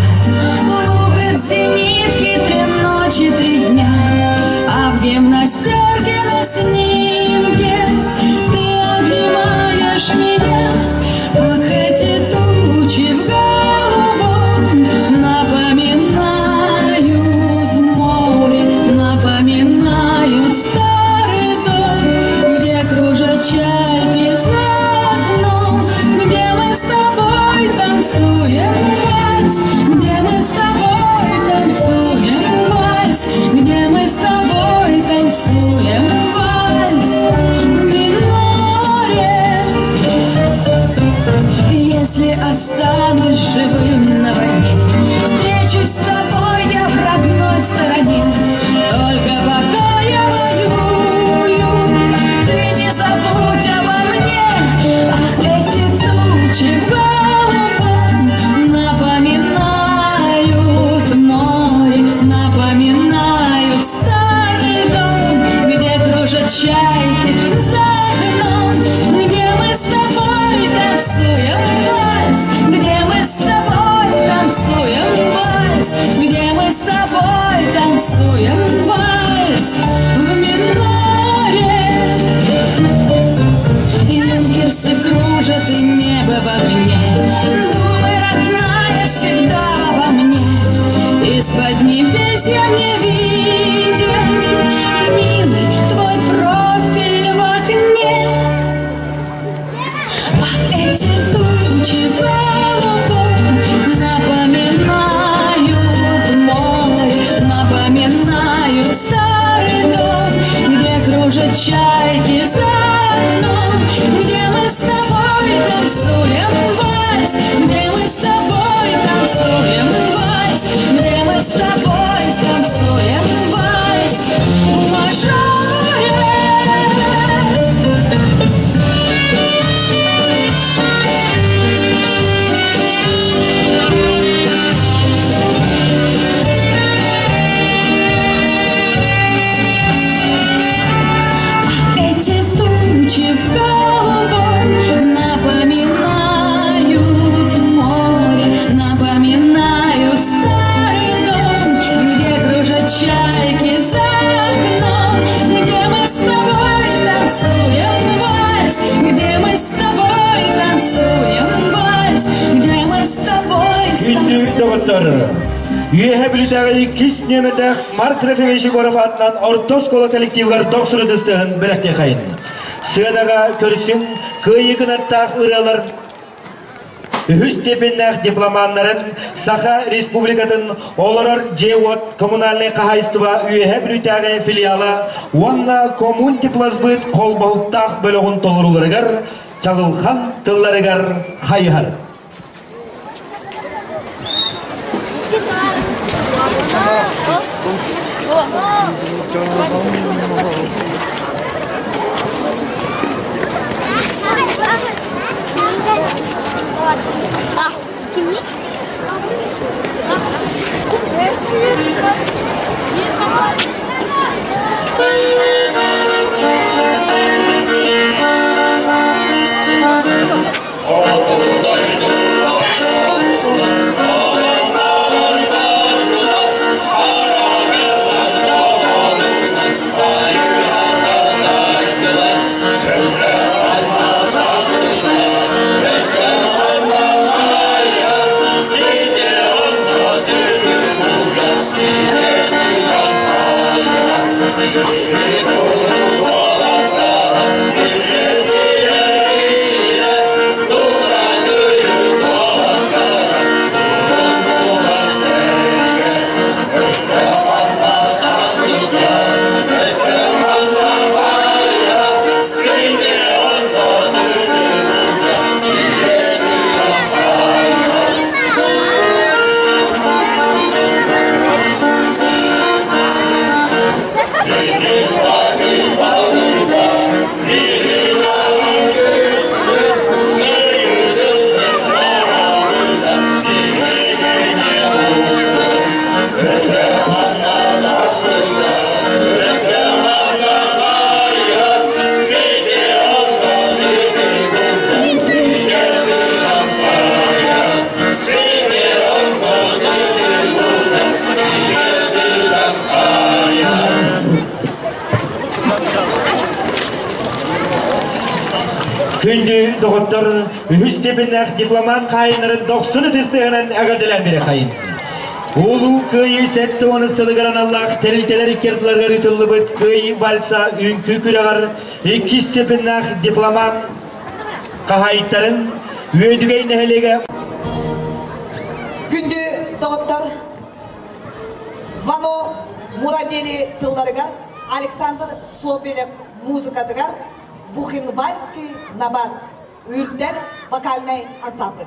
лупит зенитки 3 ночи, 3 дня, а в гимнастерке на снимке ты чайки за окном, где мы с тобой танцуем вальс, где мы с тобой танцуем вальс, где мы с тобой танцуем вальс в миноре. Юнкерсы кружат и небо в огне, думай, родная, всегда во мне. Из-под небес я не виден, милый, твой профиль в окне. Ах, эти тучи голубом напоминают море, напоминают старый дом, где кружат чайки за окном, где мы с тобой танцуем вальс, где мы с тобой танцуем вальс, где мы с тобой станцуем вальс в мажоре. Эти тучи в голубом напоминают море, напоминают старый дом, где кружат чайки за окном, где мы с тобой танцуем вальс, где мы с тобой танцуем вальс, где мы с тобой Күнді доғыттар. Үйе білітағы кис нөмірді Марк Рефемеші Горов атынан Ортос қолы коллективгар доқсыры дүстігін білікте қайын. Сынаға көрсін күйігін аттақ ұралар үхіс тепеннәқ дипломанларын Саха Республикатын оларар Джейвот коммунальный қағайыстыва үйе білітағы филиалы Уанна коммун диплазбыт қолбауттақ бөлігін толыруларығар Чағылхан тылларығар қайығар. Күнді доғыттыр үхіс тепеннәқ дипломат қайынырын 90 тестігінен әгірділен бері қайын. Улу көйі сәтті оны сылығыран Аллах тәрілтелер керділерге рүтілі бұд көйі вальса үнкі күрағар үхіс тепеннәқ дипломат қағайыттарын өйдігей нәхелеге. Күнді доғыттар Вано Мурадели тылларыгар, Александр Собелев музыкадыгар, Бухенвальский набат, Юрдер вокальный ансамбль.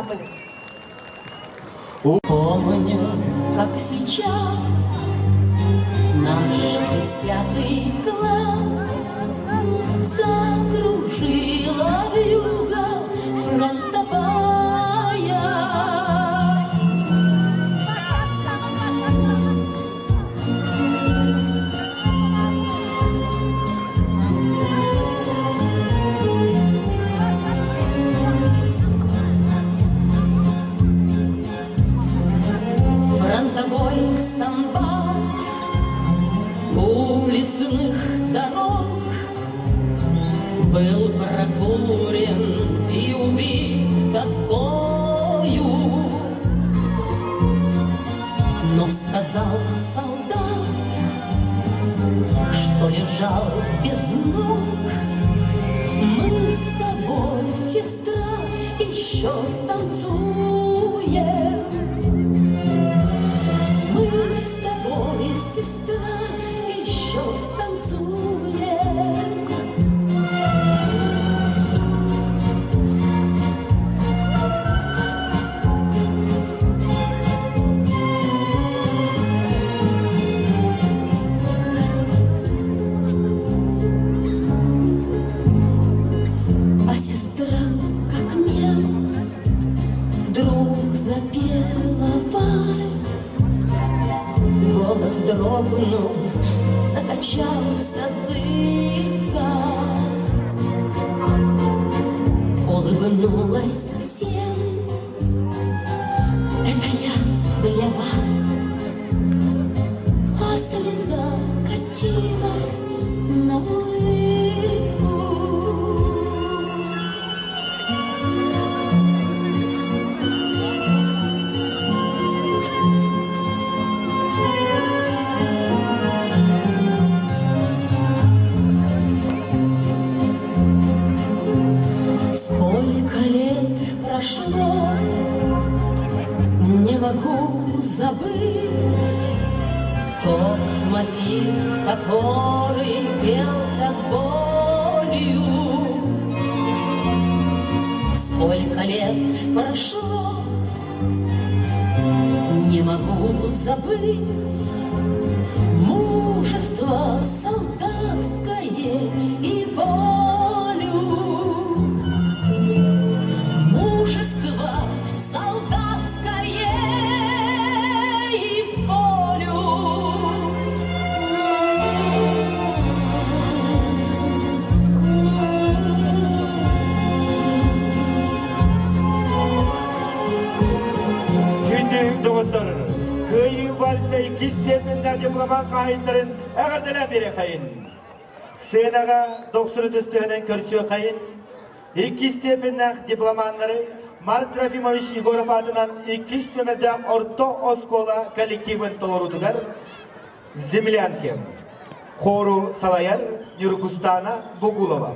были. Помню, как сейчас наш 10 класс закружила вьюга фронтовая. Фронтовой самбат у лесных дорог был прокурен и убит тоскою. Но сказал солдат, что лежал без ног: мы с тобой, сестра, еще станцуем. Мы с тобой, сестра, еще станцуем. А сестра, как мел, вдруг запела вальс. Голос дрогнул, закачался зыбко. Улыбнулась всем: это я для вас. А слеза катилась на улыбку. Сколько лет прошло, не могу забыть тот мотив, который пелся с болью. Сколько лет прошло, не могу забыть мужество солдатское и волю. Мужество солдатское и волю. Gündüğüm doğutları, kıyı valse ikisteminde diploma kayınların ağırdına biri kayın. Senaga 90 düstüğünen körüsüyor kayın. İkisteminde diplomanları Mark Trofimovic Igorov adынан ikisteminde Orta Oskola kollektivin doğrudular. Землянки. Хору Салаяр, Нюргустана, Бугулова.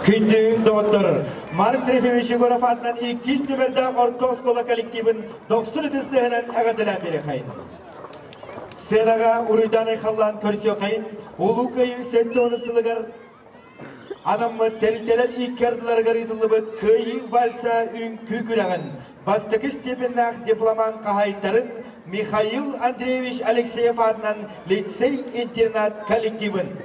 Күндү доктор Марк Трефимович Егоров атынан 2 нөмірді орта школа коллективін 90 тістігінен әғадылан бері қайын. Сенаға урыданы қалан көрсе қайын, олу көйі сәтті оны сылығар анамы тәлтелер иккерділер ғаридылы бұд көйі вальса үн күкірағын. Бастықы степеннақ дипломан қағайындарын Михаил Андреевич Алексеев атынан лицей-интернат коллективін.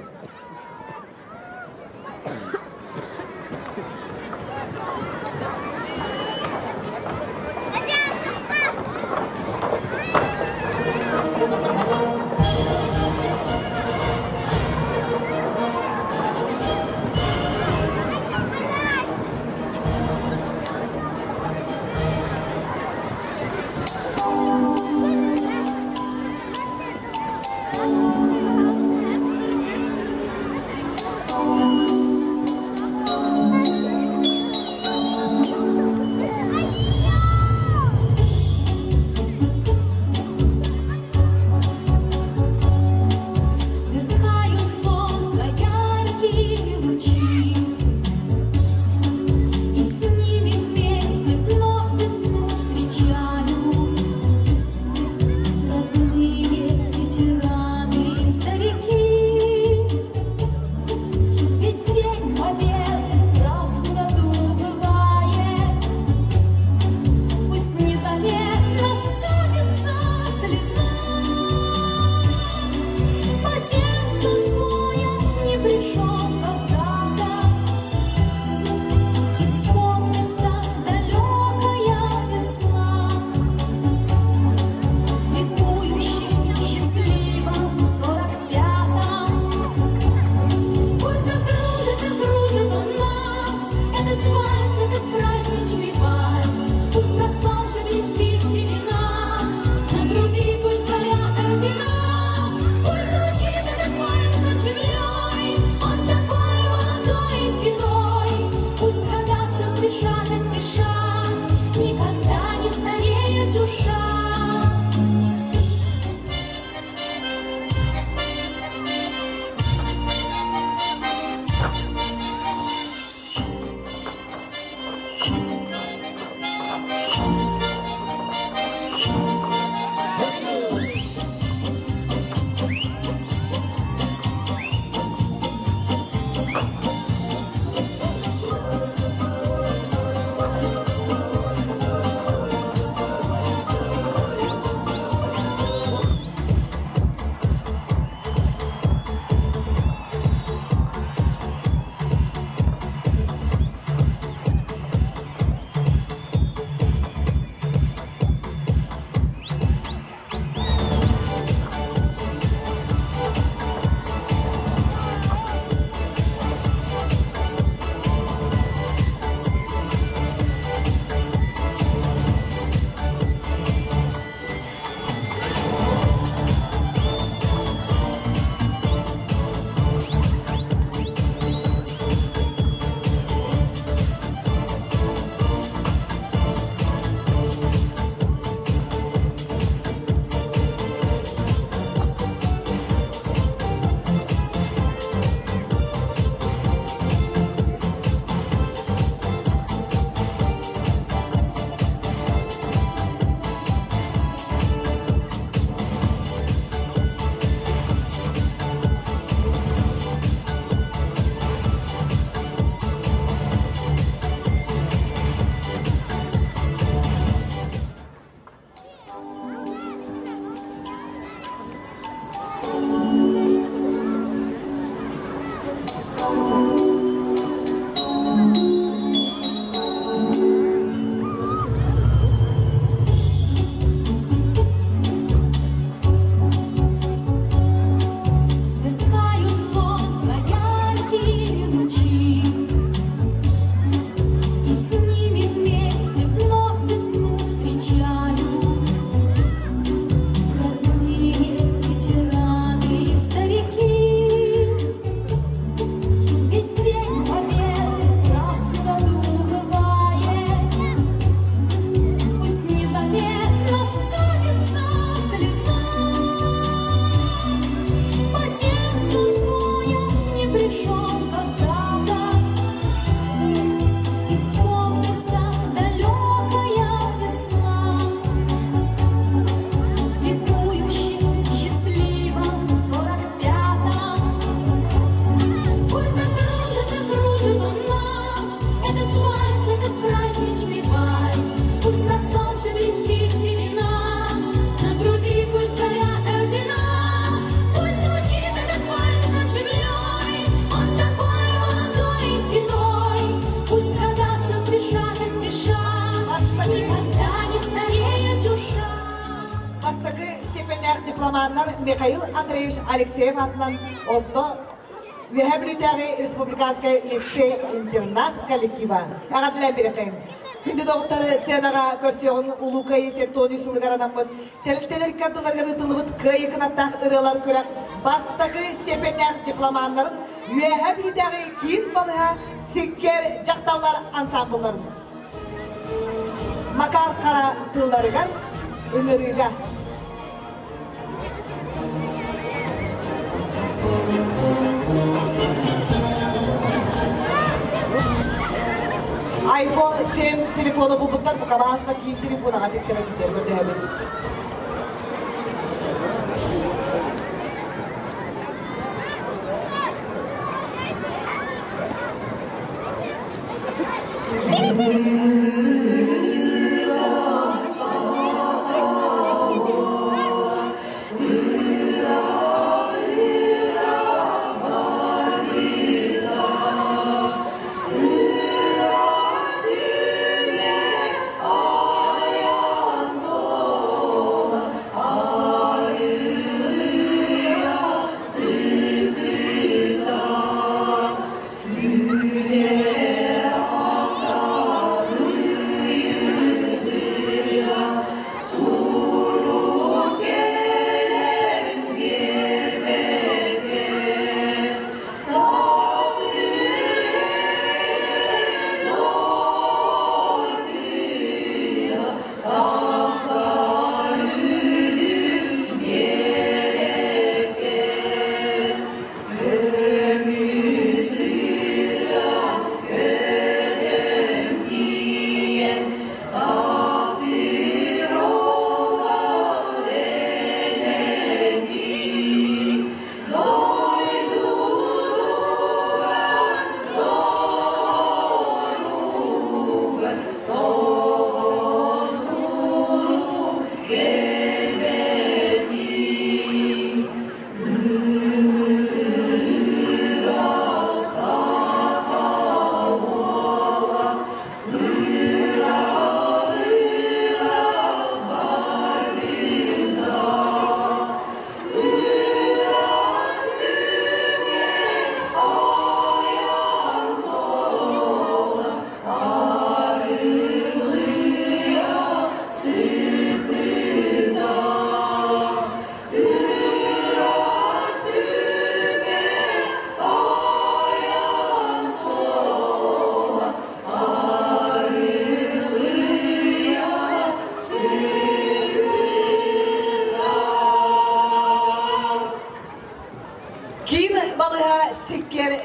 дипломаннар Михаил Андреевич Алексеев атынан орто Вехаблитари республиканской лицей-интернат коллектива. Ағатылан берекейін. Күнді доғыттары сенаға көрсеуін ұлу кайы сеттоны сұлғараданмыд. Тәліктелер кардыларға ұтылыбыд кайы қынаттақ ұрылар көрек. Бастағы степеннәқ дипломанларын Вехаблитари кейін балыға сиккер жақталар ансамбларын. Макар қара тұлларыға өнеріға. iPhone 7 телефоны бұлдықтар бұқабасына кейін телефонаға тексереттер көрді әбін.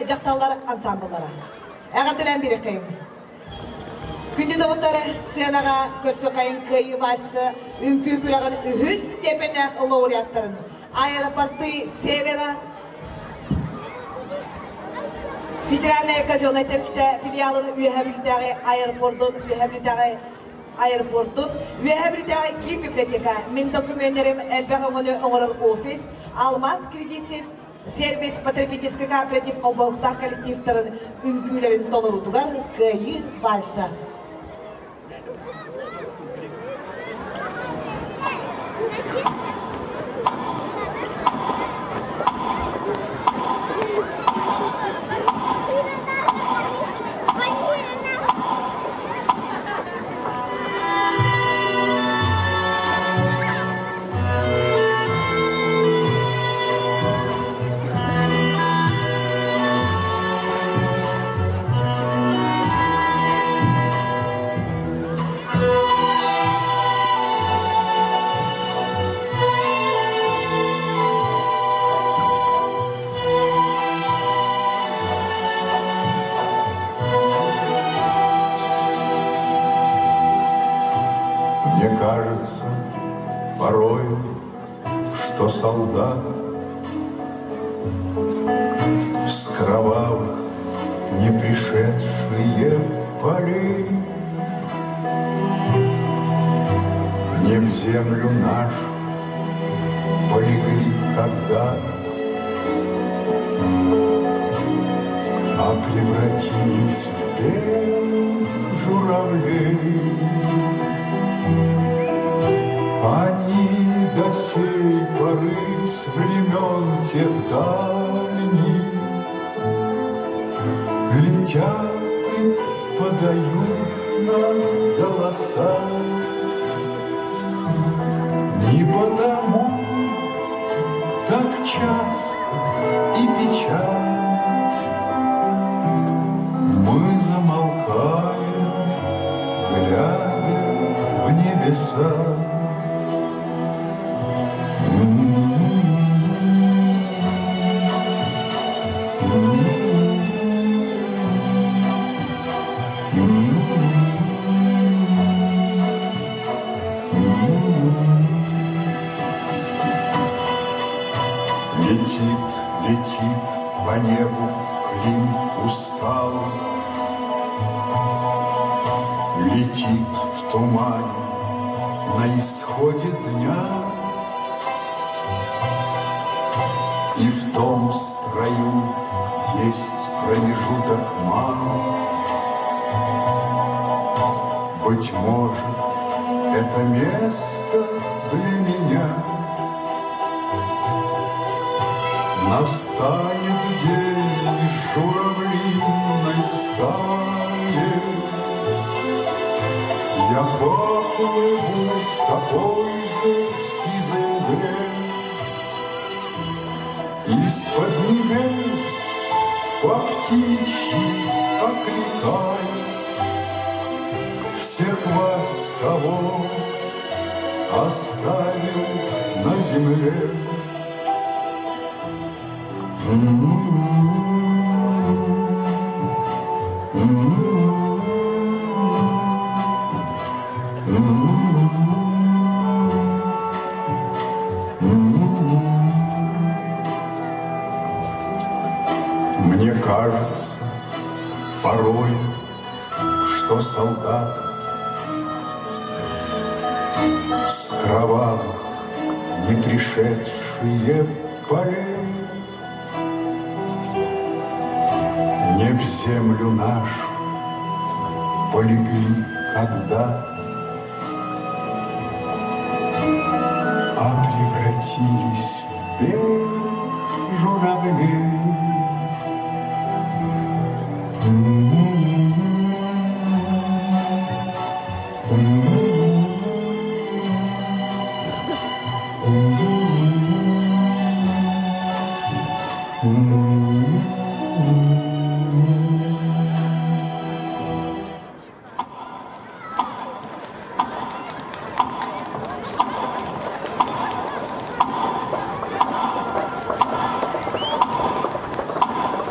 Жақталар ансамблары. Ағатылан бері қайым. Күнді доғыттары сенаға көрсі қайын көйі барсы, үнкі күліғын үхіз тепенәқ лауреаттарын. Аэропорты Севера, Федеральная казенная тәпкіті филиалын Үйәбілдәғі аэропортын, Үйәбілдәғі Киев библиотека, мен документтерім әлбәқ оңыны оңырыр офис, Алмаз кредитсен, сервис потребительский кооператив Албауқтар коллективтарын үнкүйлерін толырудугар көйі вальса. Мне кажется порой, что солдат с кровавых не пришедшие полей не в землю нашу полегли когда-то, а превратились в белых журавлей. Они до сей поры рысь времен тех дальних. Летят и подают нам голоса. Не потому так часто и печально мы замолкаем, глядя в небеса. Летит, летит по небу Клим усталый, летит в тумане на исходе дня. И в том строю есть промежуток мал. Быть может, это место для меня. Настанет день из журавлиной стаи. Я поплыву в такой же сизой мгле. Из-под небес по птичьи окликаю всех вас, кого оставил на земле. Мне кажется порой, что солдаты с кровавых не пришедшие полей не в землю нашу полегли когда-то, а превратились в белых журавлей.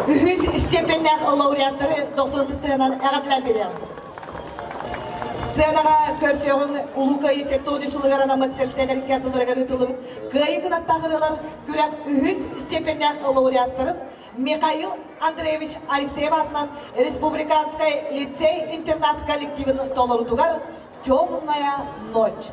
Ühüz stipendler laureatları 90 sırasından əğadilə bilir. Sıranağa körsüyorun ulu kayı sektörü sularına matselseler kağıtları rıtılır. Kayı kınattağırlar gülak ühüz stipendler laureatları Михаил Андреевич Алексеев атынан Республиканская лицей-интернат коллективінің толырдуға «Темная ночь».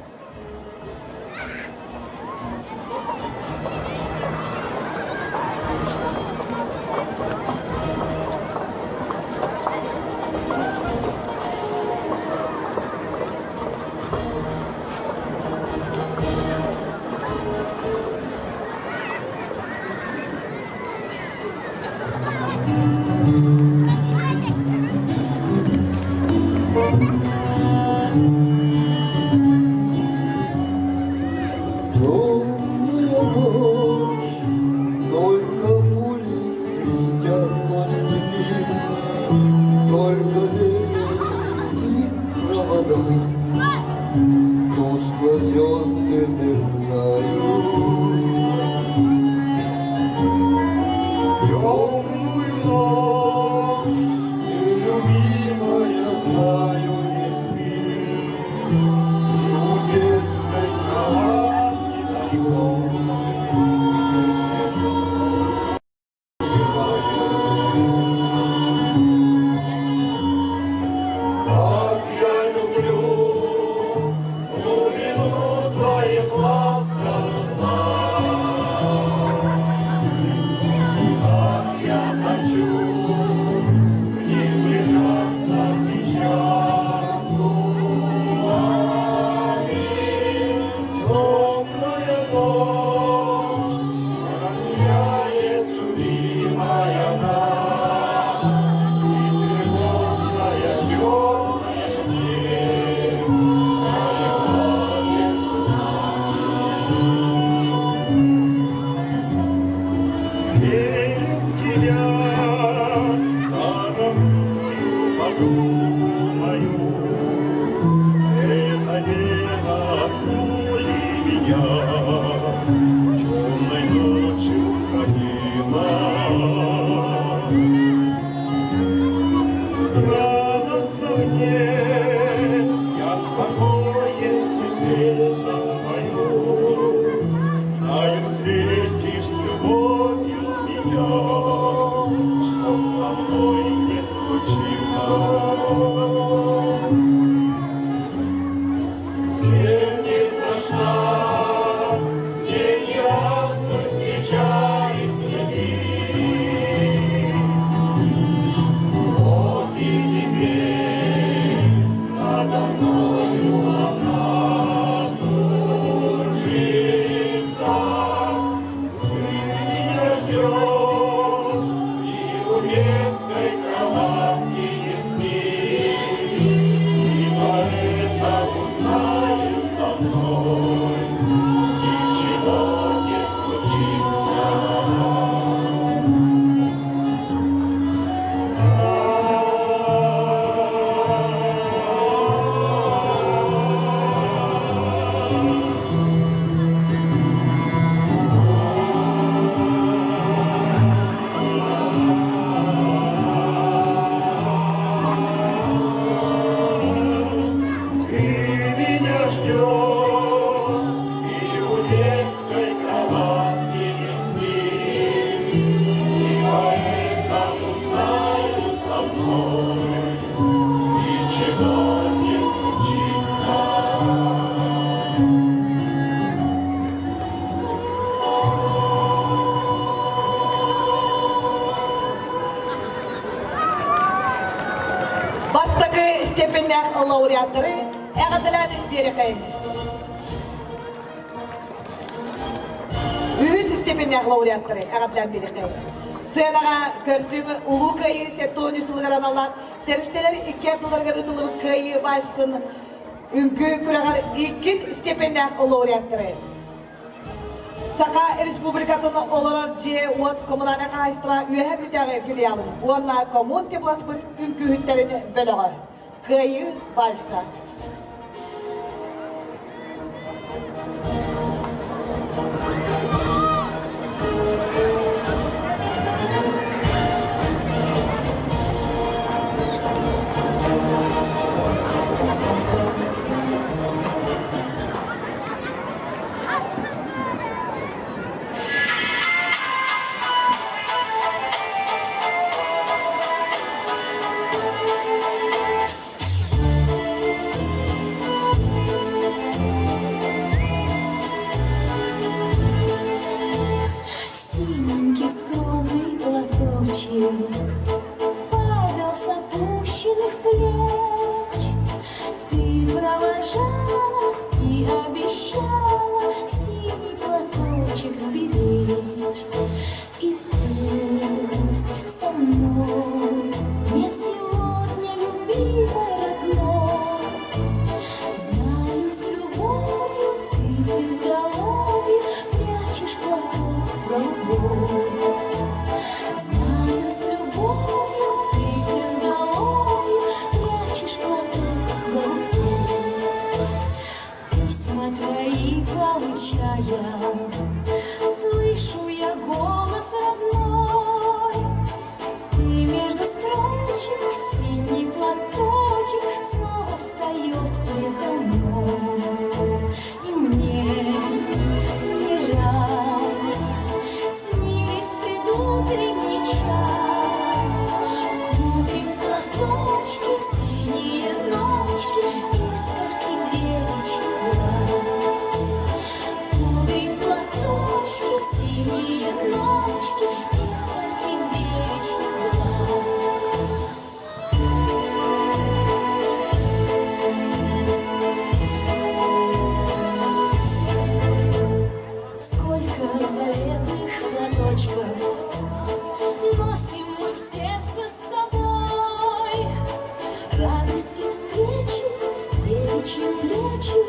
встретишь с любовью меня, чтоб со мной не случилось. Смерть не страшна, с ней не раз мы встречались с ней. Вот и теперь надо мною она кружится. Ты меня ждешь, и у детской кроватки не спишь, и поэтому знает со мной ничего не случится. Ты меня ждешь, и у детской кроватки не спишь, и поэтому знают со мной ничего не случится. Бастагы степендер лауреаттары әғатылан берекайын. Үйіз степендер лауреаттары әғатылан берекайын. Сенаға көрсігі ұлы көйі сеттуын үсілгіран алар, тәліктелер 2 жылдарға ұтылыр көйі балсын, үнкі күрағар 2 степендер лауреаттары. Сақа республикатыны оларар же от коммунаны қайыстыра үйәе білдәғі филиалын. Онна коммун теплас бұд үнкі үттеріні бөліғі. Көйі балса. Синенький скромный платочек падал с опущенных плеч. Ты провожала и обещала синий платочек сберечь. И пусть со мной нет сегодня любимой родной, знаю, с любовью ты в изголовье прячешь платок голубой. Знаю, с любовью ты в изголовье прячешь платок голубой. Письма твои получая, слышу я голос родной. И между строчек синий платочек снова встает предо мной. И мне не раз снились предутренний час, кудри в платочке, синие ночки, искорки девичьих глаз. Кудри в платочке, синие ночки, искорки девичьих глаз. Сколько заветных платочков носим мы в сердце с собой. Радости встречи, девичьи плечи,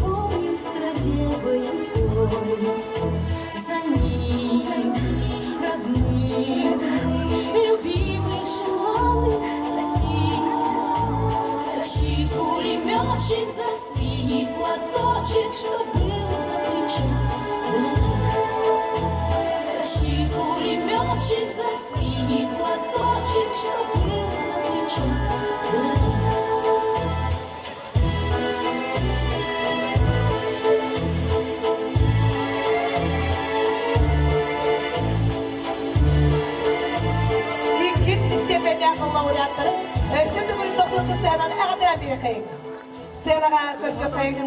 помню в страде боевой. За ним родных, любимых, желанных таких, стащи пулеметчик за синий платочек, что был на плечах. Стащи пулеметчик за синий платочек, что был на плечах. Şimdi bu topluluğu senden ağabey bir kayık. Senaga köşe kayık.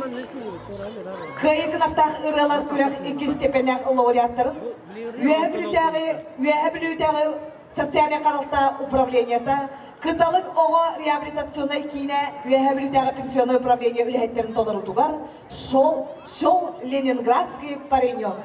Kayık nakta ıralar kulak ikiz tepenek laureatların. Üyebilüdəği sotsial qaralta upravleniyata kıtalık oğa reabilitasyona ikine üyebilüdəği pensiona upravleniya ülhetlerin soları tugar. Şol Leningradski паренек.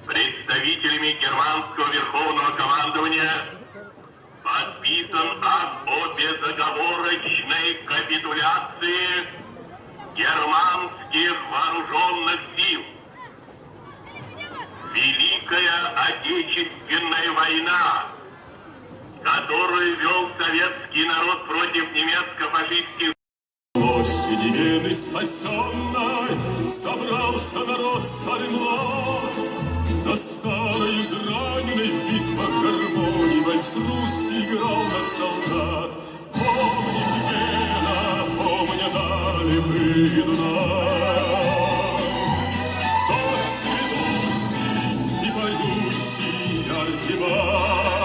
представителями германского верховного командования подписан акт о безоговорочной капитуляции германских вооруженных сил. Великая Отечественная война, которую вел советский народ против немецко-фашистских площади Вены спасенной собрался народ старый млад. На старой израненной в битвах гармонии вальс русский играл на солдат. Помни, Вена, помни, дали придна. Тот цветущий и поющий яркий май.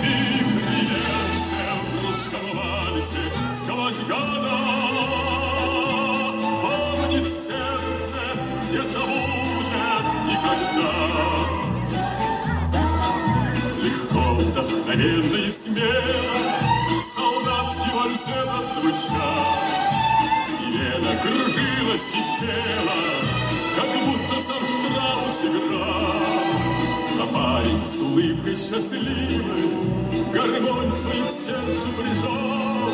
И привет в русском вальсе сквозь года. Помнит сердце, не забудет никогда. Легко, вдохновенно и смело солдатский вальсет отзвучал. И Вена кружилась и пела, как будто сам Штраус играл. А парень с улыбкой счастливой гармонь своим сердцу прижал,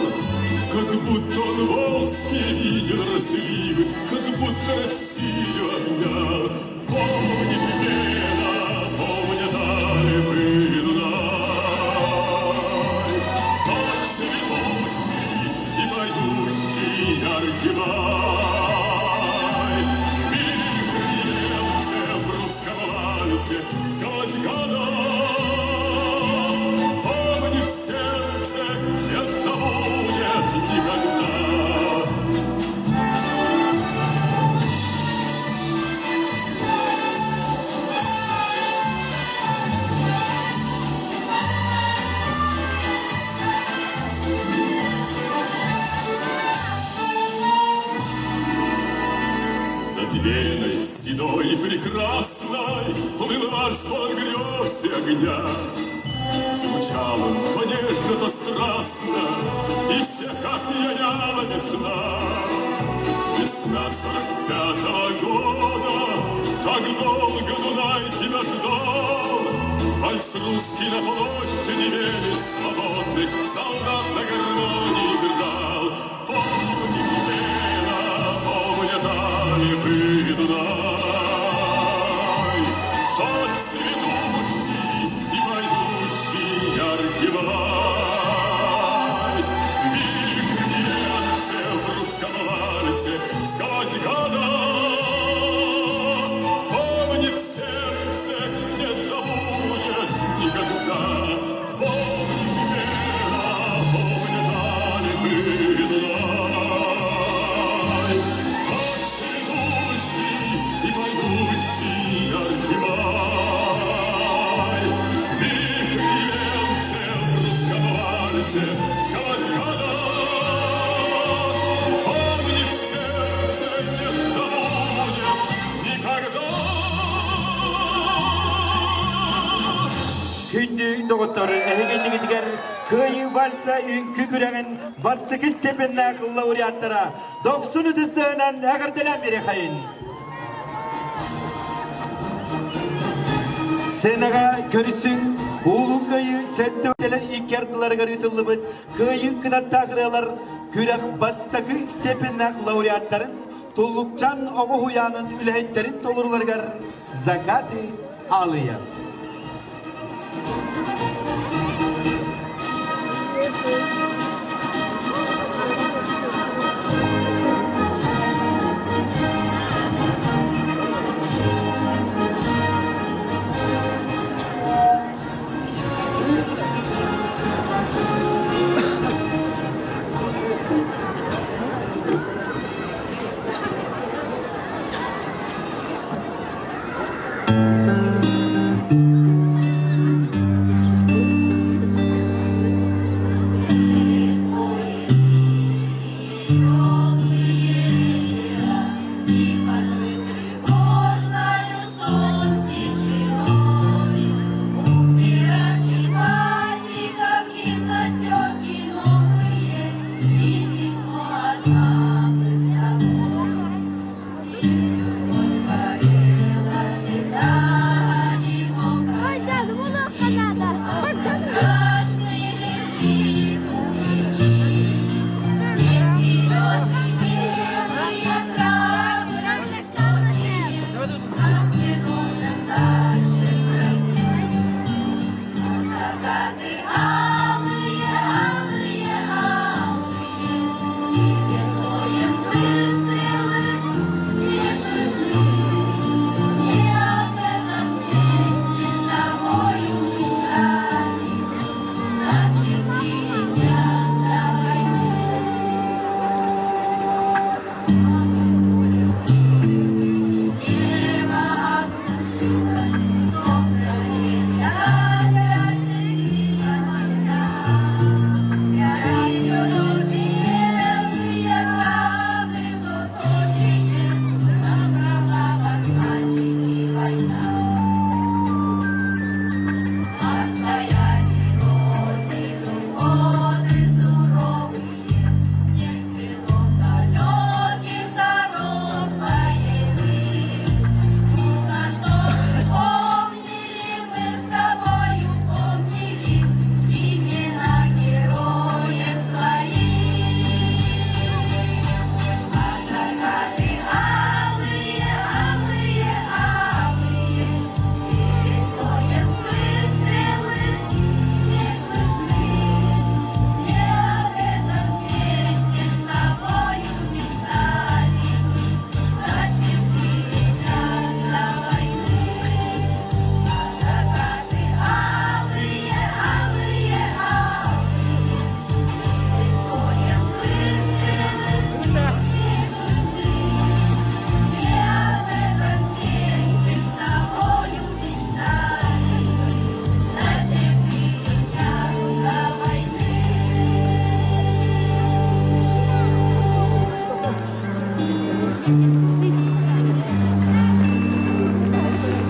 как будто он волжский видел разливы, как будто Россию обнял. Помнит Вена, помнят Алибы Дунай, тот цветущий и поющий яркий май. Мир греется в русском вальсе сквозь года. Помнит сердце, не забудет никогда. Над Веной седой и прекрасной плыл морской грез и огня. Звучал он то нежно, то страстно, и всех опьяняла весна. Весна 45-го года, так долго Дунай тебя ждал. Вальс русский на площади Вены свободных солдат на гармонии играл. Помнит Вена, помнят Алибы Дунай, тот цветущий и поющий яркий май. Миг гнется в русском вальсе сквозь года. Помнит сердце, не забудет никогда. Помнит Вена, помнит Алибы Дунай, тот цветущий и поющий яркий май. Миг гнется в русском вальсе сквозь года. Помнит сердце, не забудет никогда. Күнді доғыттары әйгендігі дігер күйі вальса үңкі күрәген бастық істепен әқыл лауреаттара 90 түстігінен әғірделен бері қайын. Сенаға көрісің ұлың күйі сәтті өтелер икерділерге рүтілі бұд күйі қынаттағыралар күрәк бастықы істепен әқыл лауреаттарын тұллықчан оғы хуянын үләйттерін толырларғар закаты алыя.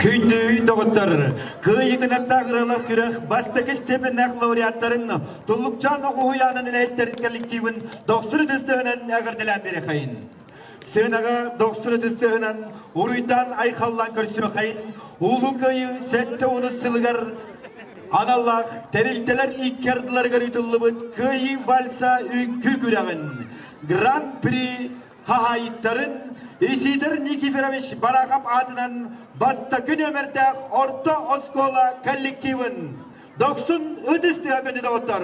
Kündü doğutlar, kıyıkınatta kırılır kürek, bastaki stepinnak laureatların, Tullukcan okuyanın iletterin kollektivin, 90 düzdüğünün ağırdilen biri kayın. Sığınağa 90 düzdüğünün, uruydan aykallan körsü kayın, ulu kıyı sette onu sılgar, anallah, terilteler ilk yardılar garıdıllıbıt, kıyı valsa ünkü güreğin, Grand Prix kahayitlerin, İsidir Nikiforovich Barakap adının bastakın ömerde Orta Oskola kollektivin 90 ödüstüğü günü de otur.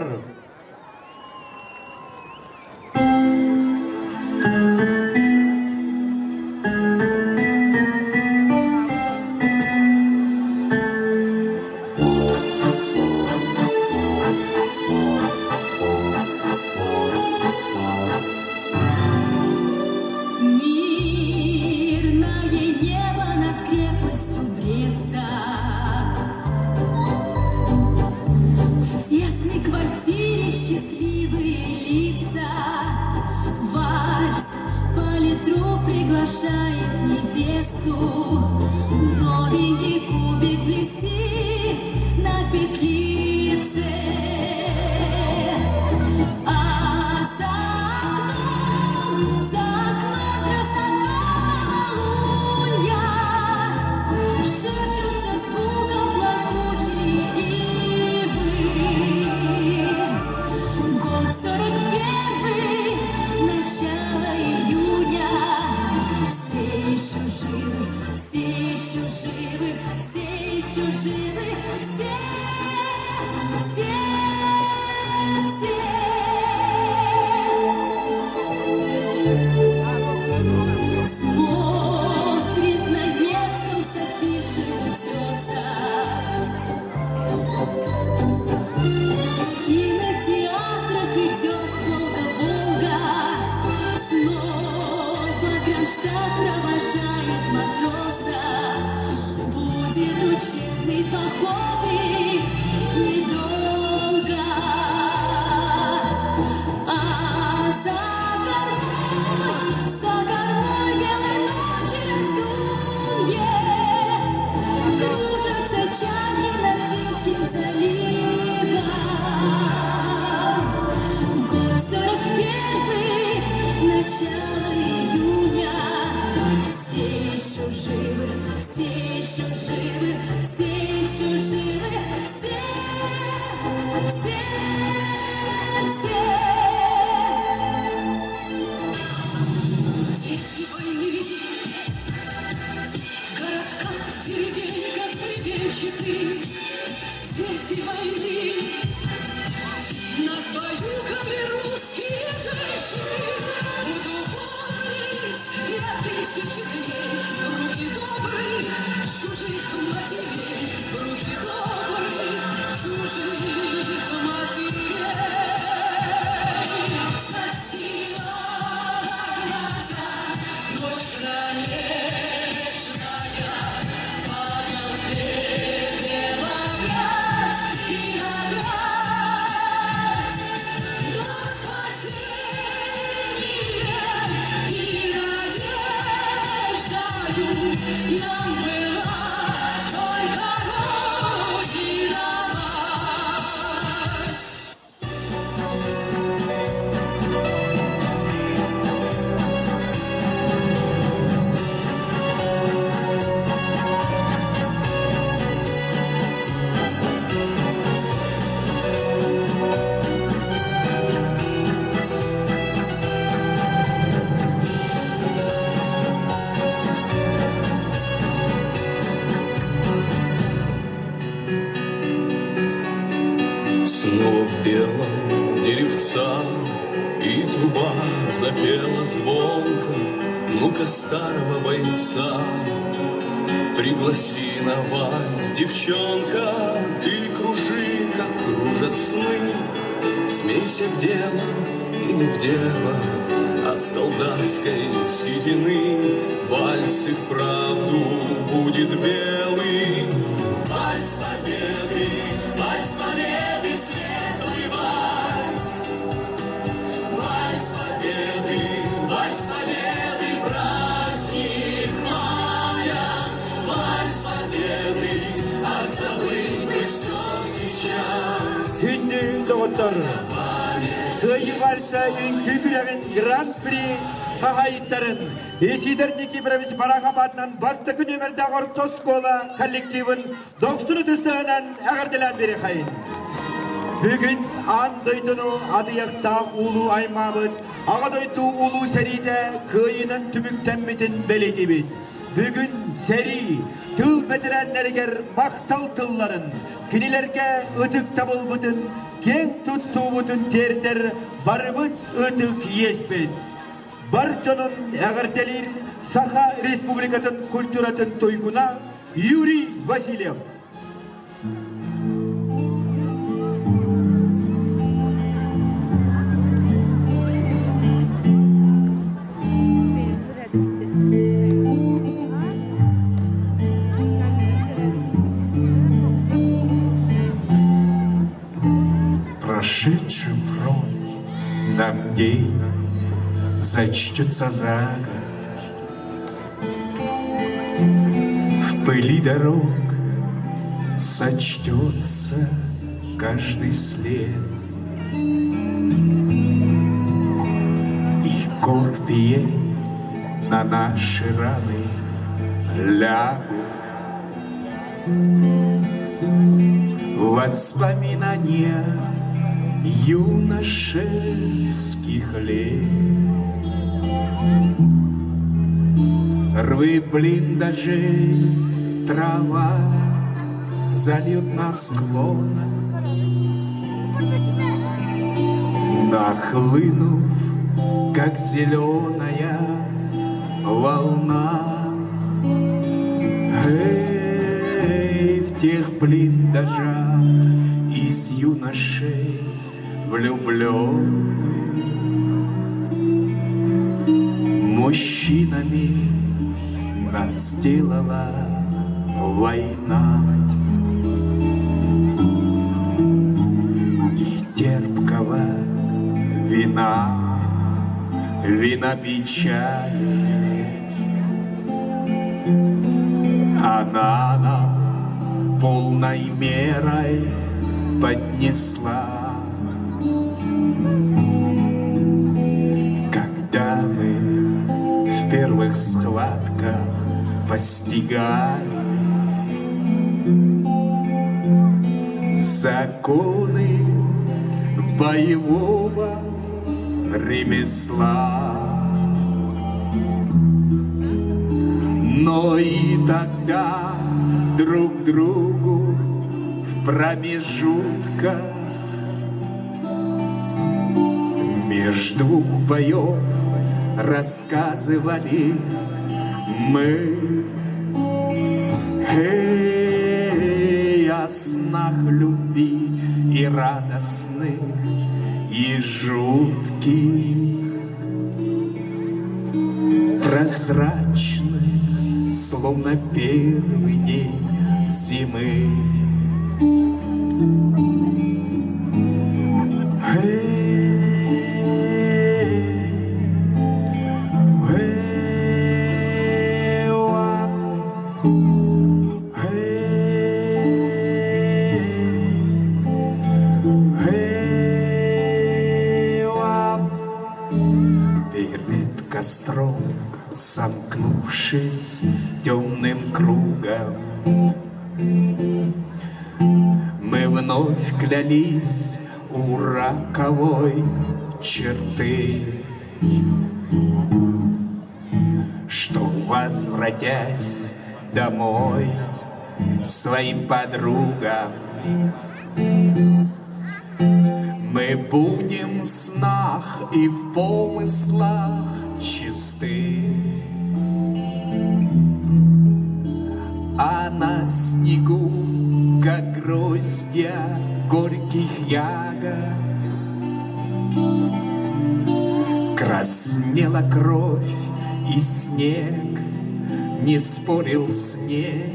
Приглашает невесту, новенький кубик блестит на петлице, а за окном красота новолунья, шепчутся с звуком плакучие ивы. Год 41, начало июня. Все еще живы, все еще живы, все еще живы, все. Смотрит на невесту с афиши утеса. В кинотеатрах идет Волга-Волга. Снова Кронштадт провожает матросов. Будет учебный поход их недолго. А за кормой белой ночи раздумье. Кружатся чайки над Финским заливом. Год 41, начало июня. Все еще живы, все еще живы, все еще живы, все. Дети войны, в городках, в деревеньках бревенчатые, дети войны. Нас баюкали русские женщины, буду помнить я 1000 дней. Руки добрых, чужих матерей, руки добрых, чужих матерей. Сосила глаза, ночь кромешная, по голове бела грязь и опять до спасения и надеждою нам была только Родина мать. Снова в белом деревца, и труба запела звонко. Ну-ка, старого бойца пригласи на вальс, девчонка. Ты кружи, как кружат сны, смейся в дело и не в дело. От солдатской седины вальс и вправду будет белый. Вальс победы, светлый вальс. Вальс победы, праздник мая. Вальс победы. бөлөгөттөр. Кыйы вальса үңкү күлеген гран-при хагайыттарын Исидор Никифорович Барахабаднан бастыкы нөмірдағыр Тоскола коллективін 90 түстігінен әғірділен бері қайын. Бүгін андойдыну адыяқта улу аймабыт, ағадойду улу сәриде кыйының түміктенметін белеті бит. Бүгін сәри тыл бәтірәнлерігер мақтал тылларын, кінелерге өтік табыл бұтын, кен тұтту бұтын тердер барыбыт өтік еспет. Барчанын әғіртелер Саха Республикатын культуратын тойгуна Юрий Васильев. Прошедшим фронт нам день зачтется за год. В пыли дорог сочтется каждый след. И корпь ей на наши раны лягут. Воспоминания юношеских лет. Рвы блиндажей, трава зальет на склонах, нахлынув, как зеленая волна. Эй, в тех блиндажах из юношей влюбленных мужчинами нас сделала война. И терпкого вина, вина печали, она нам полной мерой поднесла. Когда мы в первых схватках постигали законы боевого ремесла, но и тогда друг другу в промежутках меж двух боев рассказывали мы о снах любви и радостных, и жутких, прозрачных, словно первый день зимы. Костром, сомкнувшись темным кругом, мы вновь клялись у роковой черты, что, возвратясь домой своим подругам, мы будем в снах и в помыслах чисты, а на снегу, как гроздья горьких ягод, краснела кровь, и снег не спорил с ней.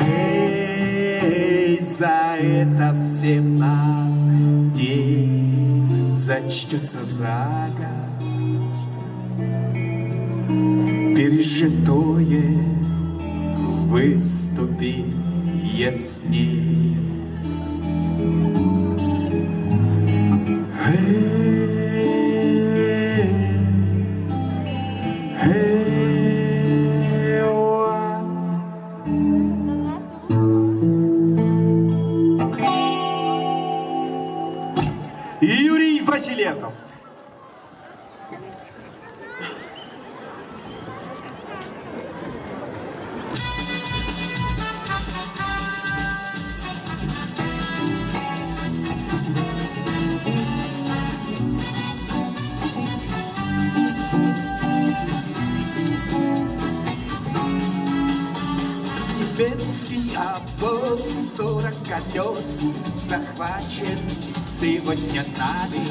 Эй, за это всем нам день зачтется за год. Пережитое выступит ясней. немецкий обоз 40 колес захвачен сегодня нами.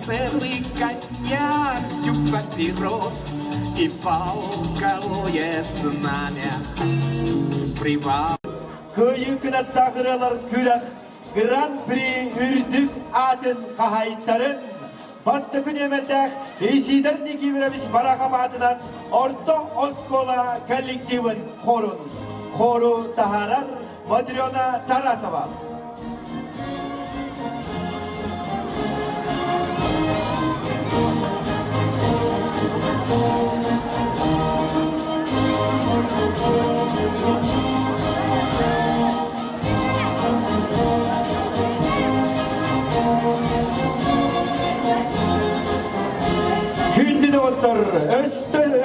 Целый коньяк, тюб папирос и полковое знамя. Привал. Kıyı kınatta kıralar kürak, Grand Prix ürdük adın kahaytların, Bastı künemetek, İsider Niki Viravis Barakabatı'ndan, Orta Oskola Kollektivin Korun, Koru Taharar, Madriona Tarasova. Kündü dostlar,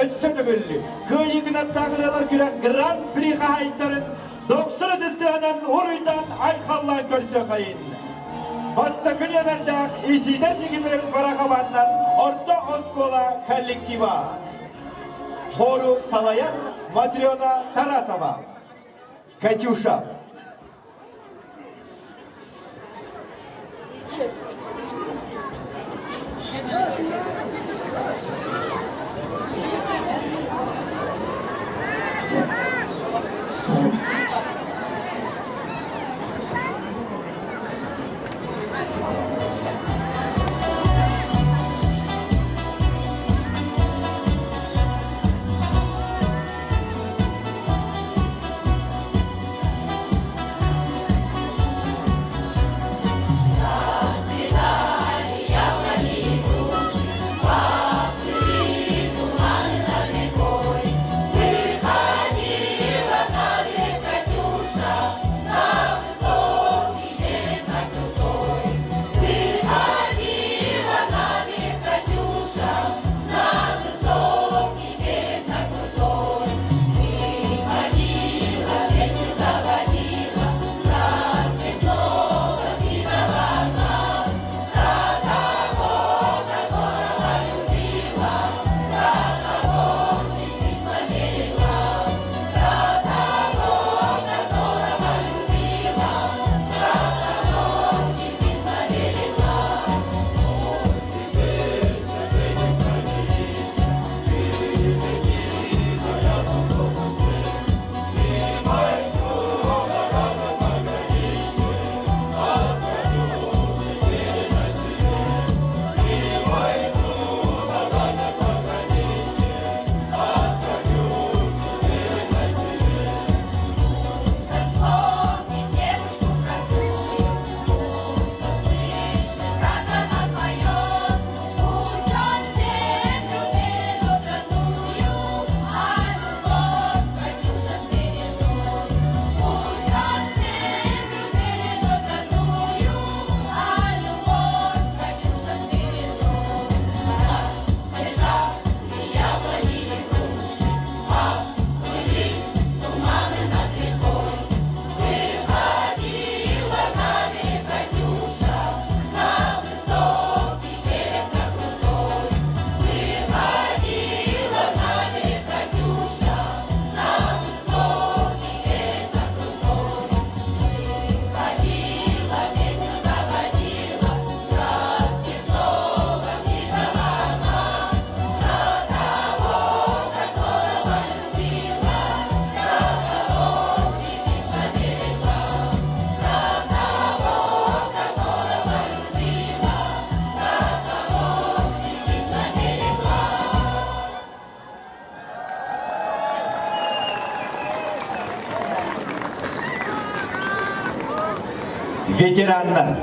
Özsödөгül, Kıyı kınatta kıralar kürak, Grand Prix kahaytların, 90 üstünden oruydan aykallan görse kayın. Basta künemerdak, İsider Niki Viravis Barakabatı'ndan, Orta Oskola Kollektiva. Хору Салаян, Матриона Тарасова, Катюша. Veteranlar.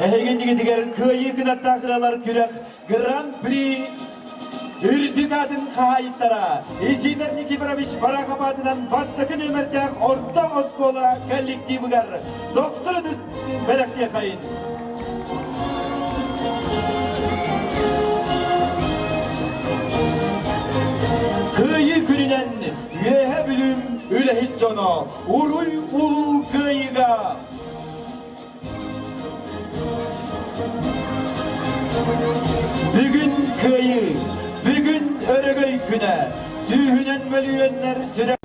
Ehegindigi diger kıyı kınatta kıralar kürek Grand Prix Ürdükadın kayıtlara İziner Nikiforovich Barakabatı'ndan bastıkın ömertek orta oskola kellikti bugar. Doktoru düz belaktiye kayın. Kıyı gününen üyehe bülüm ülehit sonu Uruy ulu kıyıga Bugün kıyı, bugün örgöy güne Sühünen bölüyenler süre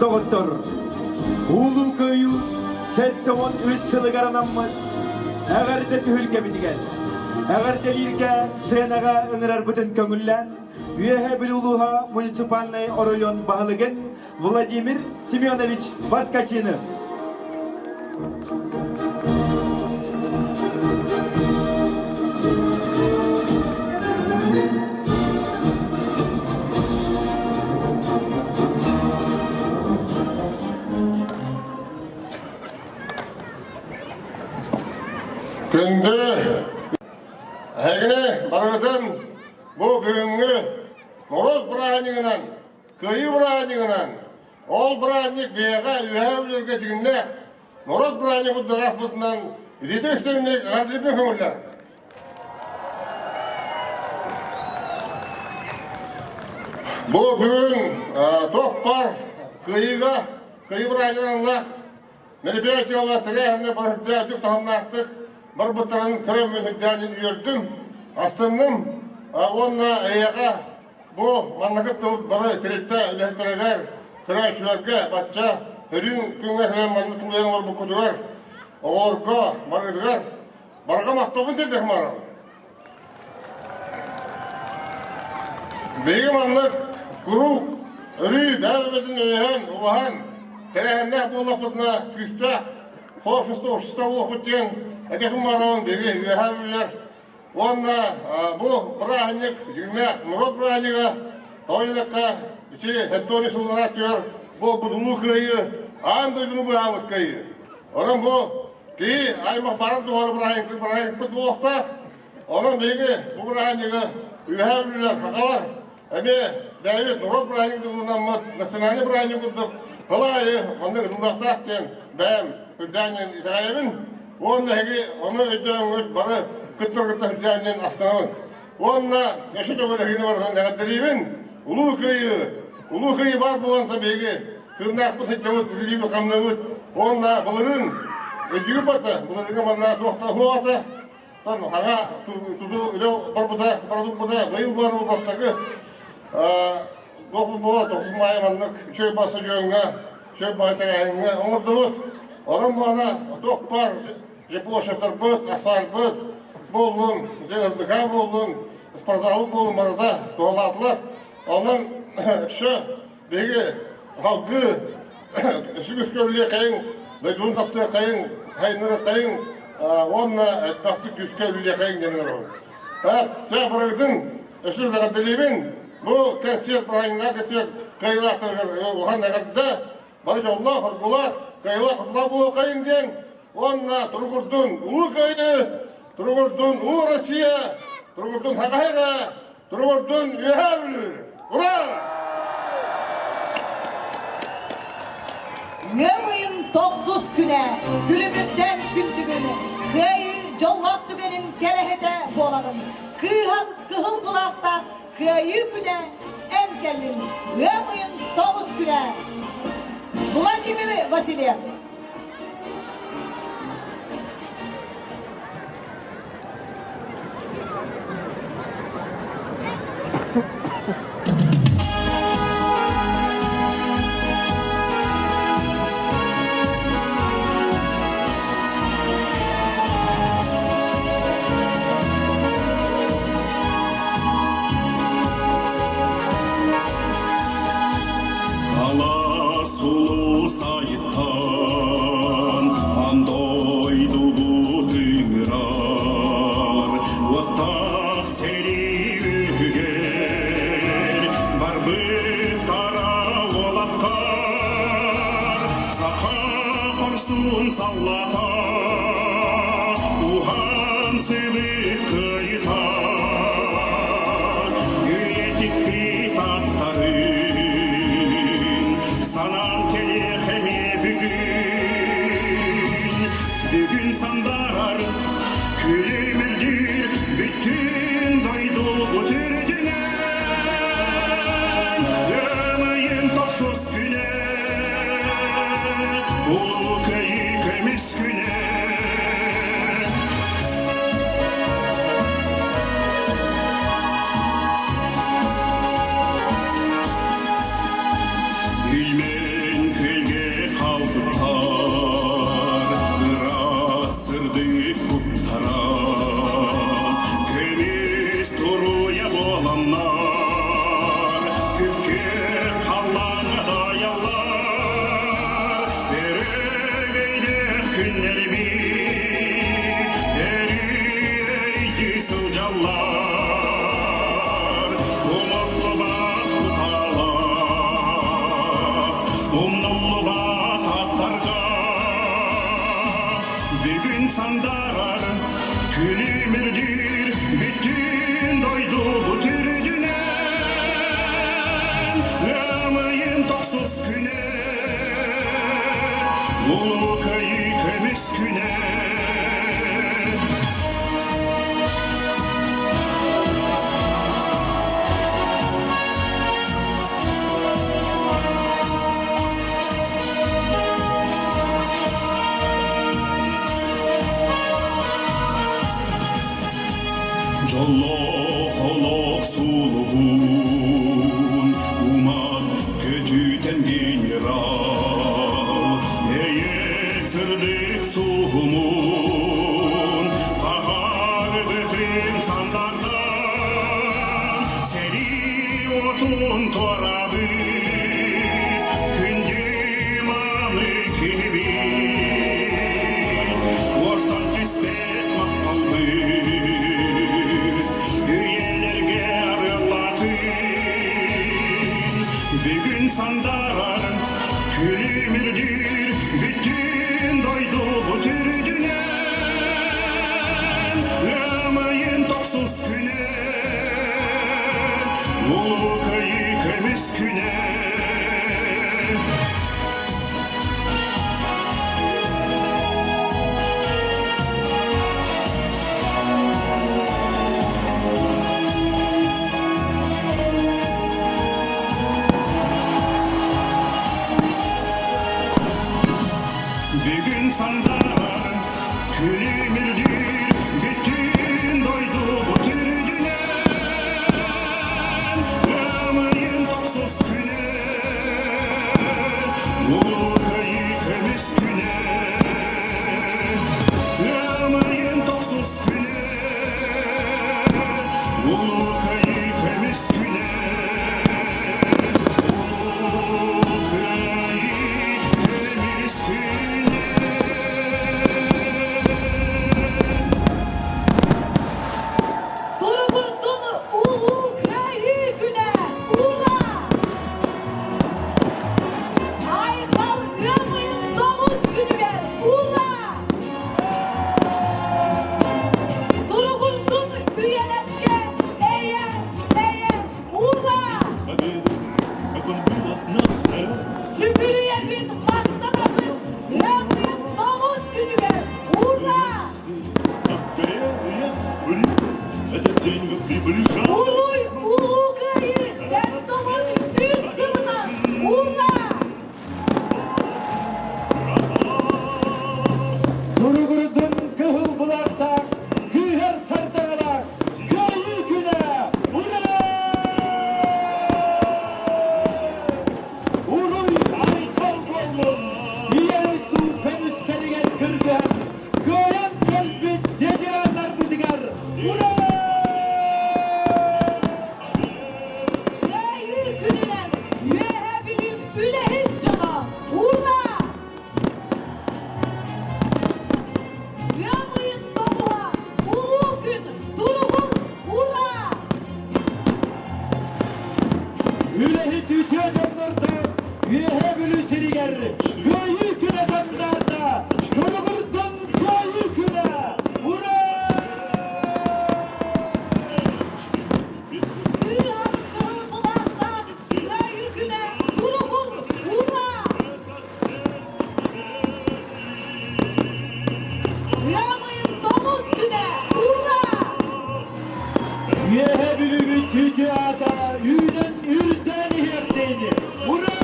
Doktor, ulu köyü settomon üssılıgaranamız Eğer de tühülke bitigen Eğer de lirke senaga ıngırar bütün köngüllen Üyehe biluluha municipalnay oroyon bahılıgın Vladimir Semyonovich Vaskachini Gündü, әгіне барғытын бұл бүгінгі Мороз празднигынан, күйі празднигынан, ол праздник бейға үйәбілерге жүгіннәк, Мороз праздник ұддығас бұтынан, едеті істемінек ғардебін көңілдер. Бұл бүгін тоқпар күйіға, күйі празднигынан мероприятиялар тірәхіне барыпта жүк тағымнақтық, бір бұттарының көріммен үддәнін үйердім, астымның, онына әйеға бұл маңнақыт тұғыт бары келетті үләхтірігер, күрәйшілерге батша, үрін күнге сілен маңны тұлайын олар бұл күтігер, оларға барғыдығар, барға мақтабын дедік мағыралы. Бейгі маңнық, күрук, үрі, дәлбетін өйен, ұбахан, тәрәхіннәк болақ бұтына күстәк, соғышысты ұшыста олақ бұттен, әкесін мағыралын бейгі үйәхәбілер. Онна бұл праздник, жүгінәк, Мороз празднигі, тойылыққа, іші әттоны сылдырат көр, бұл бұдылу күйі, ан дойдыны бұйамыз күйі. Оның бұл кейі аймақ барып туғары праздник бұд болуқтақ, оның бейгі бұл празднигі үйәхәбілер, қақалар, әме бәйбет Мороз праздник дұғылынан мұд, национальный праздник ұддық, қылайы, оны ұдылдақтақ кен, бәйім, күрдәнен итағайымын, оны өйден өт бары күттір-күттір жәнен астанауын. Онына еші төгілігіне барған әғаттыреймін, ұлу күйі бар болғанса бейгі, күрнақ бұл сетчауыт, үлілейбі қамнауыт, онына бұлырын, өйдігі баты, бұлырыңы манна тоқтан хуаты, хаңа тұзу үлеу бар бұда, барадық бұда, бұйыл бар бұл бастағы, доқпыл бола, тоқсыз майы маннық, үшөй басы жөңға, үшөй байтар әйінге, оңырды бұд, оның мана тоқ бар, жеплошаттар бұд, асфальт бұд, болдың, зелердіға болдың, спортзалы болдың барада тоғалатылар. Оның үші бегі халқы үсік үскөлі қайын, дайдуын таптығы қайын, қайыныры қайын, онына әтпақты үскөлі қайын денігір ол. Жа бұрайдың үші бұған білеймін, бұл концерт бұрайынға концерт қайылақтырғыр оған әғатында бары жолла, құрғылар, қайыла құтыла болу қайын ден, онына тұрғырдың ұлы қайды, тұрғырдың ұлы Россия, тұрғырдың Хақайра, тұрғырдың үйәбілі. Ура! Ömrüm toksuz güne, gülümüzden güntügünü, köyü jolmak tübenin kerehete bolalım. Kıhıl bulakta, köyü güne en kellim. Ömrüm toksuz güne. Vladimir Vasilyev. Отун саллата, ухан сылы кыйта, үйетик бит аттарын, санан келехеме бүгін сандар күлемірдір bütün дойду бүтірдінен, өмайын топсыз күне, ұлы көйі көміс күне. Үймен көлге қалдықтар, ырастырды құттара, көміс тұруя боламнар, күпке қалланы даялар, әрігейді күннеріми, әрі сылжалар, ұмырлы бақ бұталар, ұмнымлы бақ аттарға, бүгін сандар күлімірдір bütün дойду бүтірдінен, өмайын топсыз күне, ұлы көйі көміс күне. Жоллық олық сұлығын, умат көтүтен генерал, ейесірдік сұғымын, қағар бүтін сандардан, сәри отын торабы, күнде маны кеби, остан түспек мақталды. Бүгін сандаран күлімірдір bütün дойду бүтірдінен, өмайын топсыз күне, ұлы көйі көміс күне. Бүгін сандар күлімірдір bütün дойду бүтірдінен, өмайын топсыз күне, ұлы көйі көміс күне, өмайын топсыз күне, ұлы көйі көміс күне, ұлы көйі көміс күне. Turgut'un ulu köyü güne uğra. Ayhan ömrün domuz günü ver uğra. Turgut'un üyeletke eye uğra. Süpürüye bir bastanamın ömrün domuz günü ver uğra. Uruy ulu köyü sen domuz üst kırına uğra. Turgurdun kıhıl bulakta, kıyar sardağlar, köyü güne, ura! Uruy aykal bollum, yiyeytu peniskerigen kırgın, göyen kelbit yediranlar büdigar, ura! Köyü gününen yüehebilim ülehil cana uğra. Yamayın domuğa ulu gün durumun uğra. Ülehi tütüye canlarda, yühe bülü siriger, köyü güne zandarda, yüden ürden ihtiyacını. Hurra!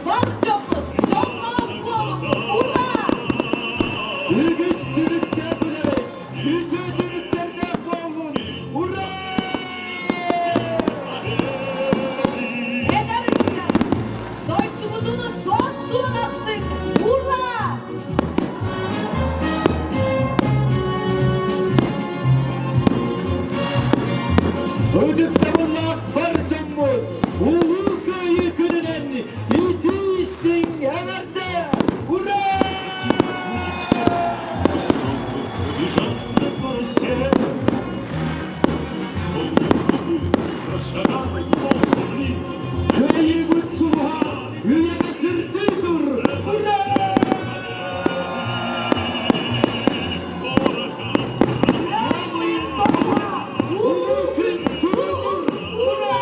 Barcamız canlanmamız. Ura! Ügüs Türk'te bile, bütün Türklerde boğulun. Hurra! Eder için doyduğunu son durum attık. Ura! Ödükte bulak barcam bu. Ulu köyü gününen iti istin everde. Hurra! Движется по росе, прошагал ползли. Köyü mutsuha, yüyene sırtı dur. Hurra! Ulu kün turur. Hurra!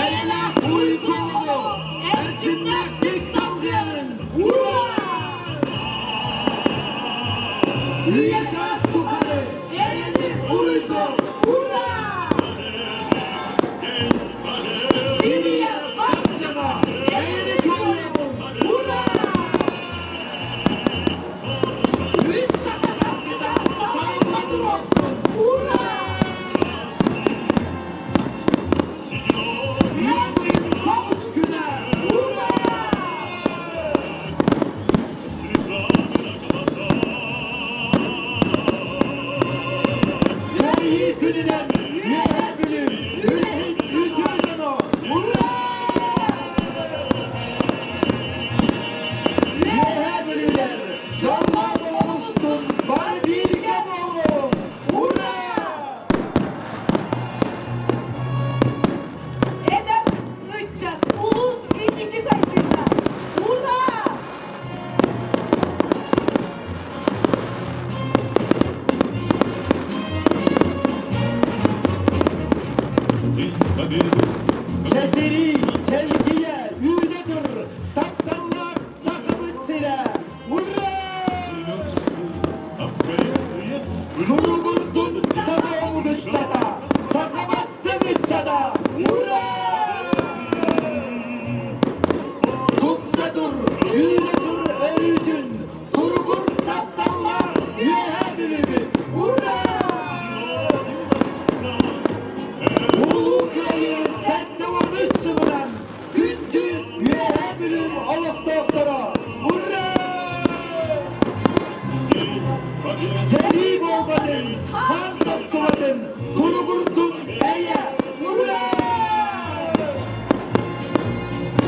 Eline uykulu, erçinler dik salgın. Hurra! Üye taş bukarı, elini uydu. Hurra! Siriye bakcana, elini koyun. Hurra! Üst sakasaklıda sağladır olsun. Hurra! Yapayım kovuz güne. Hurra! Yüreği gününen, yüreğe bülüm, yüreğin yücüğün o. Hurra! Yüreğe bülüler, canlar boğulsun, bari birge boğulun. Hurra! Eder için ulus ilgisi sayfında. Ura! День Победы Şeceri, şelkiye, yüze dur, taptallar sakımı sile. Hurra! версты, обгорелые Kurugurdun sana omu gıççada, sakamazdı gıççada. Hurra! Tutsa dur, yüze dur erüdün, kurugur taptallar, yühe bülümün. Hurra! Ulu köyü sette vurmuşsun ulan, gündür yühe bülüm olup doktora. Hurra! Seni boğmadın, kan doktoradın, kuru kurtun eye. Hurra!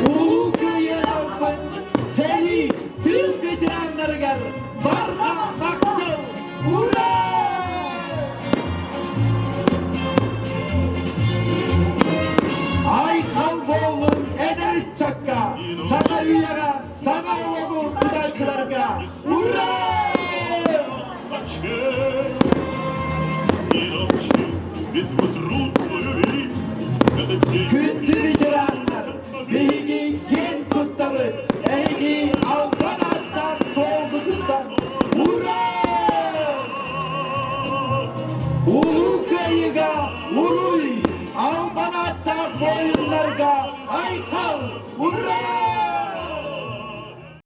Ulu köyü aldım, seni dil getirenleri gel. Barha baktım. Hurra! Ay kalboğulun eder çakka, sana rüyaga, sana oğlu kudaçlarga. Hurra! и ночью битву трудную вели. Этот день Kündü bitirenler, beyni ken tuttalı, eyni albanattan soldu tuttan. Hurra! Ulu köyüga, uluy, albanattan boyunlarga, ay kal, hurra!